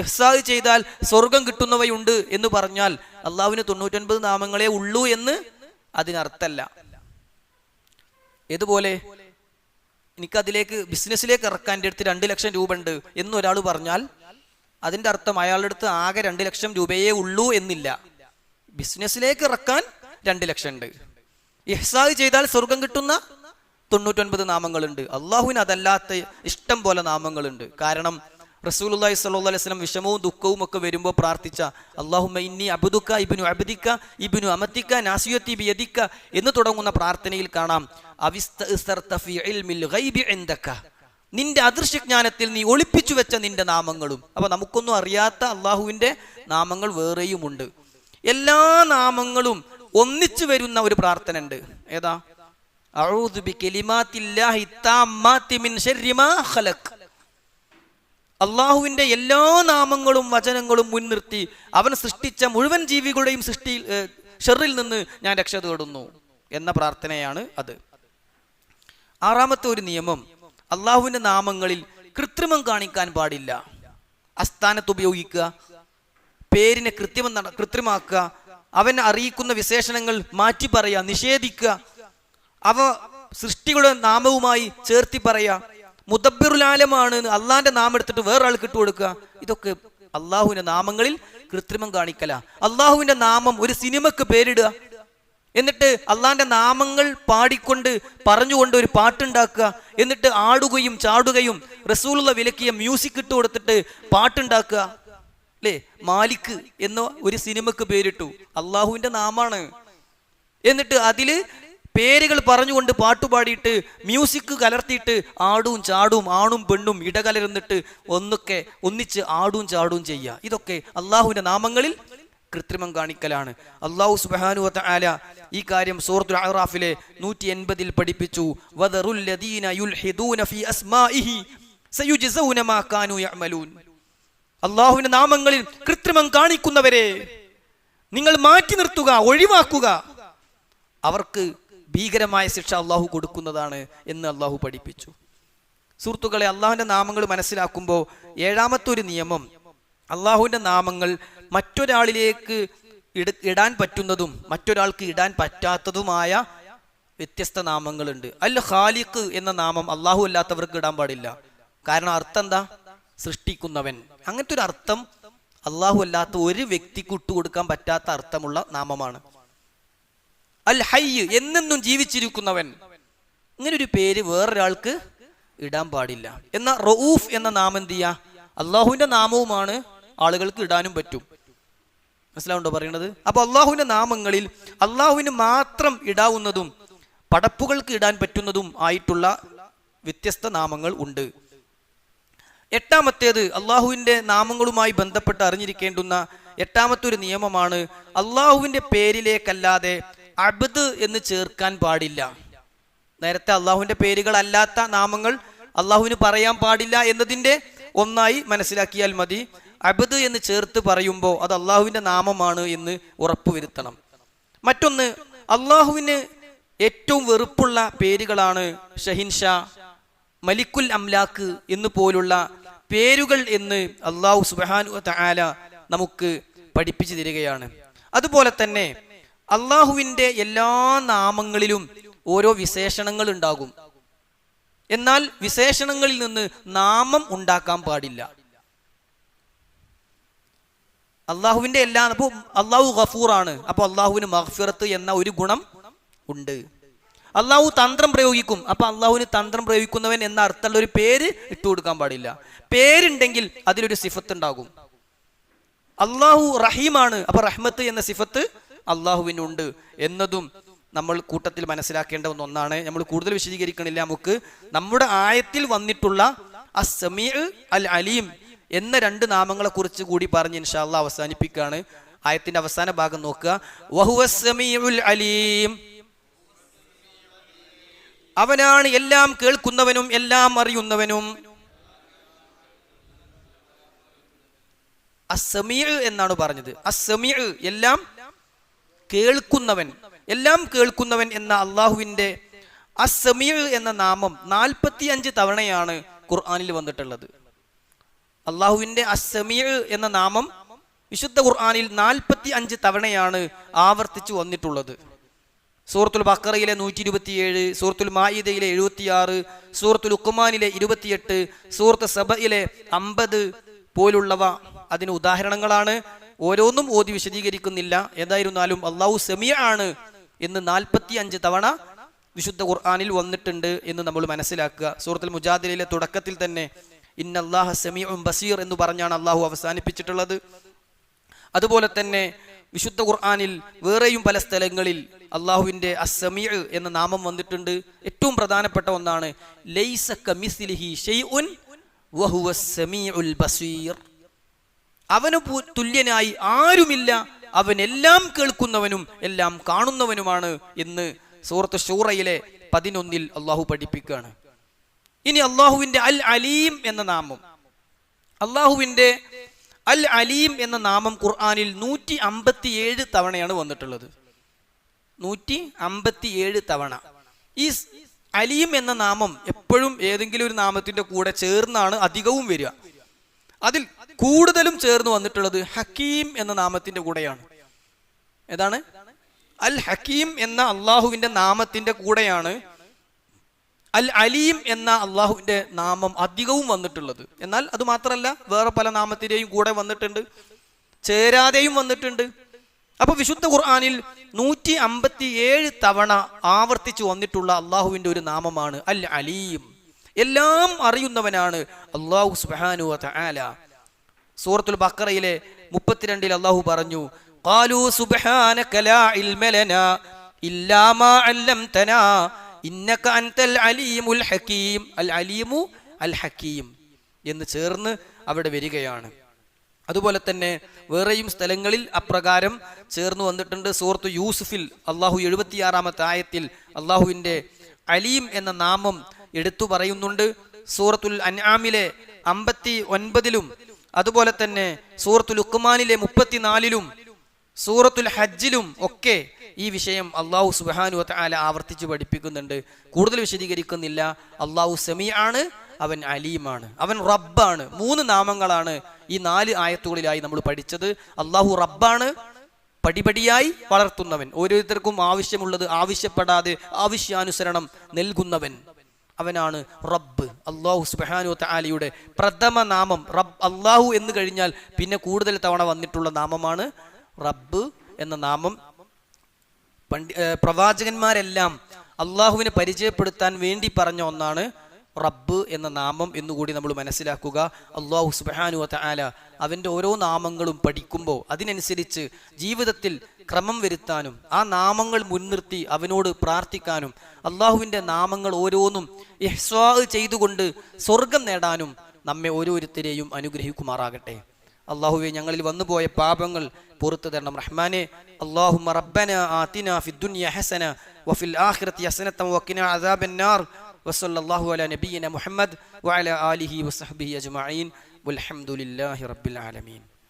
ഇഹ്സാ ചെയ്താൽ സ്വർഗം കിട്ടുന്നവയുണ്ട് എന്ന് പറഞ്ഞാൽ അള്ളാഹുവിന് 99 നാമങ്ങളെ ഉള്ളൂ എന്ന് അതിനർത്ഥമല്ല. ഏതുപോലെ എനിക്കതിലേക്ക് ബിസിനസ്സിലേക്ക് ഇറക്കാൻ എൻ്റെ അടുത്ത് 2 ലക്ഷം രൂപ ഉണ്ട് എന്നൊരാൾ പറഞ്ഞാൽ അതിൻ്റെ അർത്ഥം അയാളുടെ അടുത്ത് ആകെ 2 ലക്ഷം രൂപയേ ഉള്ളൂ എന്നില്ല. ബിസിനസ്സിലേക്ക് ഇറക്കാൻ 2 ലക്ഷം ഉണ്ട്. ഇഹ്സാ ചെയ്താൽ സ്വർഗം കിട്ടുന്ന 99 നാമങ്ങളുണ്ട്. അള്ളാഹുവിന് അതല്ലാത്ത ഇഷ്ടം പോലെ നാമങ്ങളുണ്ട്. കാരണം റസൂലുള്ളാഹി സ്വല്ലല്ലാഹു അലൈഹി വസല്ലം വിഷമവും ദുഃഖവും ഒക്കെ വരുമ്പോൾ പ്രാർത്ഥിച്ച അല്ലാഹുമ്മ ഇന്നി അബ്ദുക ഇബ്നു അബ്ദിക ഇബ്നു അമതിക നാസിയതി ബിയദിക എന്ന് തുടങ്ങുന്ന പ്രാർത്ഥനയിൽ കാണാം, അവിസ്തഅ്സർത ഫീ ഇൽമിൽ ഗൈബി ഇൻദക. നിന്റെ അദൃശ്യജ്ഞാനത്തിൽ നീ ഒളിപ്പിച്ചു വെച്ച നിന്റെ നാമങ്ങളും. അപ്പൊ നമുക്കൊന്നും അറിയാത്ത അള്ളാഹുവിന്റെ നാമങ്ങൾ വേറെയുമുണ്ട്. എല്ലാ നാമങ്ങളും ഒന്നിച്ചു വരുന്ന ഒരു പ്രാർത്ഥന ഉണ്ട്. ഏതാ? അഊദു ബികലിമാത്തില്ലാഹി താമ്മാതി മിൻ ശർരി മാ ഖലഖ്. അള്ളാഹുവിന്റെ എല്ലാ നാമങ്ങളും വചനങ്ങളും മുൻനിർത്തി അവൻ സൃഷ്ടിച്ച മുഴുവൻ ജീവികളുടെയും ഷർറിൽ നിന്ന് ഞാൻ രക്ഷ തേടുന്നു എന്ന പ്രാർത്ഥനയാണ് അത്. ആറാമത്തെ ഒരു നിയമം, അള്ളാഹുവിന്റെ നാമങ്ങളിൽ കൃത്രിമം കാണിക്കാൻ പാടില്ല. അസ്ഥാനത്ത് ഉപയോഗിക്കുക, പേരിനെ കൃത്രിമാക്കുക, അവൻ അറിയിക്കുന്ന വിശേഷണങ്ങൾ മാറ്റി പറയുക, നിഷേധിക്കുക, അവ സൃഷ്ടികളുടെ നാമവുമായി ചേർത്തി പറയുക, മുദബ്ബിറുൽ അള്ളാന്റെ നാമം എടുത്തിട്ട് വേറൊരാൾക്ക് ഇട്ടു കൊടുക്കുക. ഇതൊക്കെ അള്ളാഹുവിന്റെ നാമങ്ങളിൽ കൃത്രിമം കാണിക്കല. അള്ളാഹുവിന്റെ നാമം ഒരു സിനിമക്ക് പേരിടുക, എന്നിട്ട് അള്ളാന്റെ നാമങ്ങൾ പാടിക്കൊണ്ട് പറഞ്ഞുകൊണ്ട് ഒരു പാട്ടുണ്ടാക്കുക, എന്നിട്ട് ആടുകയും ചാടുകയും റസൂലുള്ള വിലക്കിയ മ്യൂസിക് ഇട്ട് കൊടുത്തിട്ട് പാട്ടുണ്ടാക്കുക. അല്ലേ? മാലിക് എന്ന ഒരു സിനിമക്ക് പേരിട്ടു, അള്ളാഹുവിന്റെ നാമാണ്. എന്നിട്ട് അതില് പേരുകൾ പറഞ്ഞുകൊണ്ട് പാട്ടുപാടിയിട്ട് മ്യൂസിക് കലർത്തിയിട്ട് ആടും ചാടും ആണും പെണ്ണും ഇടകലർന്നിട്ട് ഒന്നിച്ച് ആടും ചാടും ചെയ്യുക. ഇതൊക്കെ അള്ളാഹുവിന്റെ നാമങ്ങളിൽ കൃത്രിമം കാണിക്കലാണ്. അള്ളാഹു സുബ്ഹാനഹു വ തആല ഈ കാര്യം സൂറത്തുൽ അഅറാഫിലെ 180 പഠിപ്പിച്ചു. വദറുൽ ലദീന യുൽഹിദൂന ഫീ അസ്മാഇഹി സയുജ്സൗന മാ കാനൂ യഅമലൂൻ. അള്ളാഹുവിന്റെ നാമങ്ങളിൽ കൃത്രിമം കാണിക്കുന്നവരെ നിങ്ങൾ മാറ്റി നിർത്തുക, ഒഴിവാക്കുക. അവർക്ക് ഭീകരമായ ശിക്ഷ അള്ളാഹു കൊടുക്കുന്നതാണ് എന്ന് അള്ളാഹു പഠിപ്പിച്ചു. സുഹൃത്തുക്കളെ, അള്ളാഹുവിന്റെ നാമങ്ങൾ മനസ്സിലാക്കുമ്പോൾ ഏഴാമത്തെ ഒരു നിയമം, അള്ളാഹുവിന്റെ നാമങ്ങൾ മറ്റൊരാളിലേക്ക് ഇടാൻ പറ്റുന്നതും മറ്റൊരാൾക്ക് ഇടാൻ പറ്റാത്തതുമായ വ്യത്യസ്ത നാമങ്ങളുണ്ട്. അൽ ഖാലിഖ് എന്ന നാമം അള്ളാഹു അല്ലാത്തവർക്ക് ഇടാൻ പാടില്ല. കാരണം അർത്ഥം എന്താ? സൃഷ്ടിക്കുന്നവൻ. അങ്ങനത്തെ ഒരു അർത്ഥം അള്ളാഹു അല്ലാത്ത ഒരു വ്യക്തിക്ക് ഇട്ടുകൊടുക്കാൻ പറ്റാത്ത അർത്ഥമുള്ള നാമമാണ്. അൽ ഹയ്യ്, എന്നെന്നും ജീവിച്ചിരിക്കുന്നവൻ. ഇങ്ങനെ ഒരു പേര് വേറൊരാൾക്ക് ഇടാൻ പാടില്ല. എന്നാൽ റഊഫ് എന്ന നാമം എന്ത് ചെയ്യാ? അള്ളാഹുവിന്റെ നാമവുമാണ്, ആളുകൾക്ക് ഇടാനും പറ്റും. മനസ്സിലാവുണ്ടോ പറയുന്നത്? അപ്പൊ അള്ളാഹുവിന്റെ നാമങ്ങളിൽ അള്ളാഹുവിന് മാത്രം ഇടാവുന്നതും പടപ്പുകൾക്ക് ഇടാൻ പറ്റുന്നതും ആയിട്ടുള്ള വ്യത്യസ്ത നാമങ്ങൾ ഉണ്ട്. എട്ടാമത്തേത്, അള്ളാഹുവിന്റെ നാമങ്ങളുമായി ബന്ധപ്പെട്ട് അറിഞ്ഞിരിക്കേണ്ടുന്ന എട്ടാമത്തെ ഒരു നിയമമാണ്, അള്ളാഹുവിന്റെ പേരിലേക്കല്ലാതെ അബ്ദ് എന്ന് ചേർക്കാൻ പാടില്ല. നേരത്തെ അള്ളാഹുവിന്റെ പേരുകൾ അല്ലാത്ത നാമങ്ങൾ അള്ളാഹുവിന് പറയാൻ പാടില്ല എന്നതിന്റെ ഒന്നായി മനസ്സിലാക്കിയാൽ മതി. അബ്ദ് എന്ന് ചേർത്ത് പറയുമ്പോൾ അത് അള്ളാഹുവിന്റെ നാമമാണ് എന്ന് ഉറപ്പുവരുത്തണം. മറ്റൊന്ന്, അള്ളാഹുവിന് ഏറ്റവും വെറുപ്പുള്ള പേരുകളാണ് ഷഹിൻഷാ, മലിക്കുൽ അംലാക്ക് എന്ന് പോലുള്ള പേരുകൾ എന്ന് അള്ളാഹു സുബ്ഹാനഹു വ തആല നമുക്ക് പഠിപ്പിച്ചു തരികയാണ്. അതുപോലെ തന്നെ അള്ളാഹുവിൻ്റെ എല്ലാ നാമങ്ങളിലും ഓരോ വിശേഷണങ്ങൾ ഉണ്ടാകും. എന്നാൽ വിശേഷണങ്ങളിൽ നിന്ന് നാമം ഉണ്ടാക്കാൻ പാടില്ല. അള്ളാഹുവിൻ്റെ എല്ലാ, അപ്പോൾ അള്ളാഹു ഗഫൂറാണ്, അപ്പോൾ അള്ളാഹുവിന് മഗ്ഫിറത്ത് എന്ന ഒരു ഗുണം ഉണ്ട്. അള്ളാഹു തന്ത്രം പ്രയോഗിക്കും, അപ്പൊ അള്ളാഹുവിന് തന്ത്രം പ്രയോഗിക്കുന്നവൻ എന്ന അർത്ഥമുള്ള ഒരു പേര് ഇട്ടു കൊടുക്കാൻ പാടില്ല. പേരുണ്ടെങ്കിൽ അതിലൊരു സിഫത്ത് ഉണ്ടാകും. അള്ളാഹു റഹീമാണ്, അപ്പൊ റഹ്മത്ത് എന്ന സിഫത്ത് അള്ളാഹുവിനുണ്ട് എന്നതും നമ്മൾ കൂട്ടത്തിൽ മനസ്സിലാക്കേണ്ട ഒന്നാണ്. നമ്മൾ കൂടുതൽ വിശദീകരിക്കണില്ല. നമുക്ക് നമ്മുടെ ആയത്തിൽ വന്നിട്ടുള്ള അസ്സമീഉ അൽ അലീം എന്ന 2 നാമങ്ങളെ കുറിച്ച് കൂടി പറഞ്ഞ് ഇൻഷാ അല്ലാഹ് അവസാനിപ്പിക്കുകയാണ്. ആയത്തിന്റെ അവസാന ഭാഗം നോക്കുക. വഹുവസ് സമീഉൽ അലീം, അവനാണ് എല്ലാം കേൾക്കുന്നവനും എല്ലാം അറിയുന്നവനും. അസ്സമീഉ എന്നാണ് പറഞ്ഞത്. അസ്സമീഉ എല്ലാം കേൾക്കുന്നവൻ, എല്ലാം കേൾക്കുന്നവൻ എന്ന അള്ളാഹുവിൻ്റെ അസ്സമീഉ എന്ന നാമം 45 തവണയാണ് ഖുർആനിൽ വന്നിട്ടുള്ളത്. അള്ളാഹുവിൻ്റെ അസ്സമീഉ എന്ന നാമം വിശുദ്ധ ഖുർആനിൽ 45 തവണയാണ് ആവർത്തിച്ചു വന്നിട്ടുള്ളത്. സൂറത്തുൽ ബഖറയിലെ 127, സൂറത്തുൽ മാഇദയിലെ 76, സൂറത്തുൽ ലുഖ്മാനിലെ 28, സൂറത്ത് സബയിലെ 50 പോലുള്ളവ അതിന് ഉദാഹരണങ്ങളാണ്. ഓരോന്നും ഓതി വിശദീകരിക്കുന്നില്ല. ഏതായിരുന്നാലും അള്ളാഹു സമീഅാണ് എന്ന് 45 തവണ വിശുദ്ധ ഖുർആനിൽ വന്നിട്ടുണ്ട് എന്ന് നമ്മൾ മനസ്സിലാക്കുക. സൂറത്തുൽ മുജാദിലയിലെ തുടക്കത്തിൽ തന്നെ ഇന്നല്ലാഹ സമീഉൻ ബസീർ എന്ന് പറഞ്ഞാണ് അള്ളാഹു അവസാനിപ്പിച്ചിട്ടുള്ളത്. അതുപോലെ തന്നെ വിശുദ്ധ ഖുർആനിൽ വേറെയും പല സ്ഥലങ്ങളിൽ അള്ളാഹുവിൻ്റെ അസ്സമീഉ എന്ന നാമം വന്നിട്ടുണ്ട്. ഏറ്റവും പ്രധാനപ്പെട്ട ഒന്നാണ് ലൈസ കമിസ്ലിഹി ഷൈഉൻ വഹുവസ് സമീഉൽ ബസീർ. അവന് തുല്യനായി ആരുമില്ല, അവൻ എല്ലാം കേൾക്കുന്നവനും എല്ലാം കാണുന്നവനുമാണ് എന്ന് സൂറത്ത് ശൂറയിലെ 11 അള്ളാഹു പഠിപ്പിക്കുകയാണ്. ഇനി അള്ളാഹുവിൻ്റെ അൽ അലീം എന്ന നാമം, അള്ളാഹുവിൻ്റെ അൽ അലീം എന്ന നാമം ഖുർആനിൽ 157 തവണയാണ് വന്നിട്ടുള്ളത്. 157 തവണ. ഈ അലീം എന്ന നാമം എപ്പോഴും ഏതെങ്കിലും ഒരു നാമത്തിന്റെ കൂടെ ചേർന്നാണ് അധികവും വരിക. അതിൽ കൂടുതലും ചേർന്ന് വന്നിട്ടുള്ളത് ഹക്കീം എന്ന നാമത്തിന്റെ കൂടെയാണ്. ഏതാണ്? അൽ ഹക്കീം എന്ന അള്ളാഹുവിന്റെ നാമത്തിന്റെ കൂടെയാണ് അൽ അലീം എന്ന അള്ളാഹുവിന്റെ നാമം അധികവും വന്നിട്ടുള്ളത്. എന്നാൽ അത് മാത്രമല്ല, വേറെ പല നാമത്തിന്റെയും കൂടെ വന്നിട്ടുണ്ട്, ചേരാതെയും വന്നിട്ടുണ്ട്. അപ്പൊ വിശുദ്ധ ഖുർആനിൽ 157 തവണ ആവർത്തിച്ചു വന്നിട്ടുള്ള അള്ളാഹുവിന്റെ ഒരു നാമമാണ് അൽ അലീം. എല്ലാം അറിയുന്നവനാണ് അള്ളാഹു സുബ്ഹാനഹു വ തആല. സൂറത്തുൽ ബഖറയിലെ 32 അള്ളാഹു പറഞ്ഞു, ഖാലൂ സുബ്ഹാനക ലാ ഇൽമ ലനാ ഇല്ലാ മാ അല്ലംതനാ ഇന്നക അൻതൽ അലീമുൽ ഹകീം. അൽ അലീമു അൽ ഹകീം എന്ന് ചേർന്ന് അവിടെ വരികയാണ്. അതുപോലെ തന്നെ വേറെയും സ്ഥലങ്ങളിൽ അപ്രകാരം ചേർന്ന് വന്നിട്ടുണ്ട്. സൂറത്തു യൂസുഫിൽ അള്ളാഹു 76-ാമത്തെ ആയത്തിൽ അള്ളാഹുവിൻ്റെ അലീം എന്ന നാമം എടുത്തു പറയുന്നുണ്ട്. സൂറത്തുൽ അൻആമിലെ 59-ലും അതുപോലെ തന്നെ സൂറത്തുൽ ലുഖ്മാനിലെ 34-ലും സൂറത്തുൽ ഹജ്ജിലും ഒക്കെ ഈ വിഷയം അള്ളാഹു സുബ്ഹാനഹു വ തആല ആവർത്തിച്ച് പഠിപ്പിക്കുന്നുണ്ട്. കൂടുതൽ വിശദീകരിക്കുന്നില്ല. അള്ളാഹു സമീഅാണ്, അവൻ അലീമാണ്, അവൻ റബ്ബാണ്. 3 നാമങ്ങളാണ് ഈ 4 ആയത്തുകളിലായി നമ്മൾ പഠിച്ചത്. അള്ളാഹു റബ്ബാണ്, പടിപടിയായി വളർത്തുന്നവൻ, ഓരോരുത്തർക്കും ആവശ്യമുള്ളത് ആവശ്യപ്പെടാതെ ആവശ്യാനുസരണം നൽകുന്നവൻ, അവനാണ് റബ്ബ്. അള്ളാഹു സുബ്ഹാനഹു വ തആലയുടെ പ്രഥമ നാമം റബ്ബ്. അള്ളാഹു എന്ന് കഴിഞ്ഞാൽ പിന്നെ കൂടുതൽ തവണ വന്നിട്ടുള്ള നാമമാണ് റബ്ബ് എന്ന നാമം. പ്രവാചകന്മാരെല്ലാം അള്ളാഹുവിനെ പരിചയപ്പെടുത്താൻ വേണ്ടി പറഞ്ഞ ഒന്നാണ് റബ്ബ് എന്ന നാമം എന്നുകൂടി നമ്മൾ മനസ്സിലാക്കുക. അള്ളാഹു സുബ്ഹാനഹു വ തആല അവൻ്റെ ഓരോ നാമങ്ങളും പഠിക്കുമ്പോൾ അതിനനുസരിച്ച് ജീവിതത്തിൽ ക്രമം വരുത്താനും ആ നാമങ്ങൾ മുൻനിർത്തി അവനോട് പ്രാർത്ഥിക്കാനും അള്ളാഹുവിൻ്റെ നാമങ്ങൾ ഓരോന്നും ഇഹ്സാ ചെയ്തുകൊണ്ട് സ്വർഗം നേടാനും നമ്മെ ഓരോരുത്തരെയും അനുഗ്രഹിക്കുമാറാകട്ടെ. അള്ളാഹുവെ, ഞങ്ങളിൽ വന്നുപോയ പാപങ്ങൾ പുറത്തു തരണം റഹ്മാനെ. അല്ലാഹുമ്മ റബ്ബന ആതിനാ ഫിദ്ദുനിയ ഹസന വഫിൽ ആഖിറതി ഹസനത വഖിനാ അദാബന്നാർ വസല്ലല്ലാഹു അലാ നബിയിന മുഹമ്മദ് വഅലാ ആലിഹി വസഹ്ബിഹി അജ്മഈൻ വൽഹംദുലില്ലാഹി റബ്ബിൽ ആലമീൻ.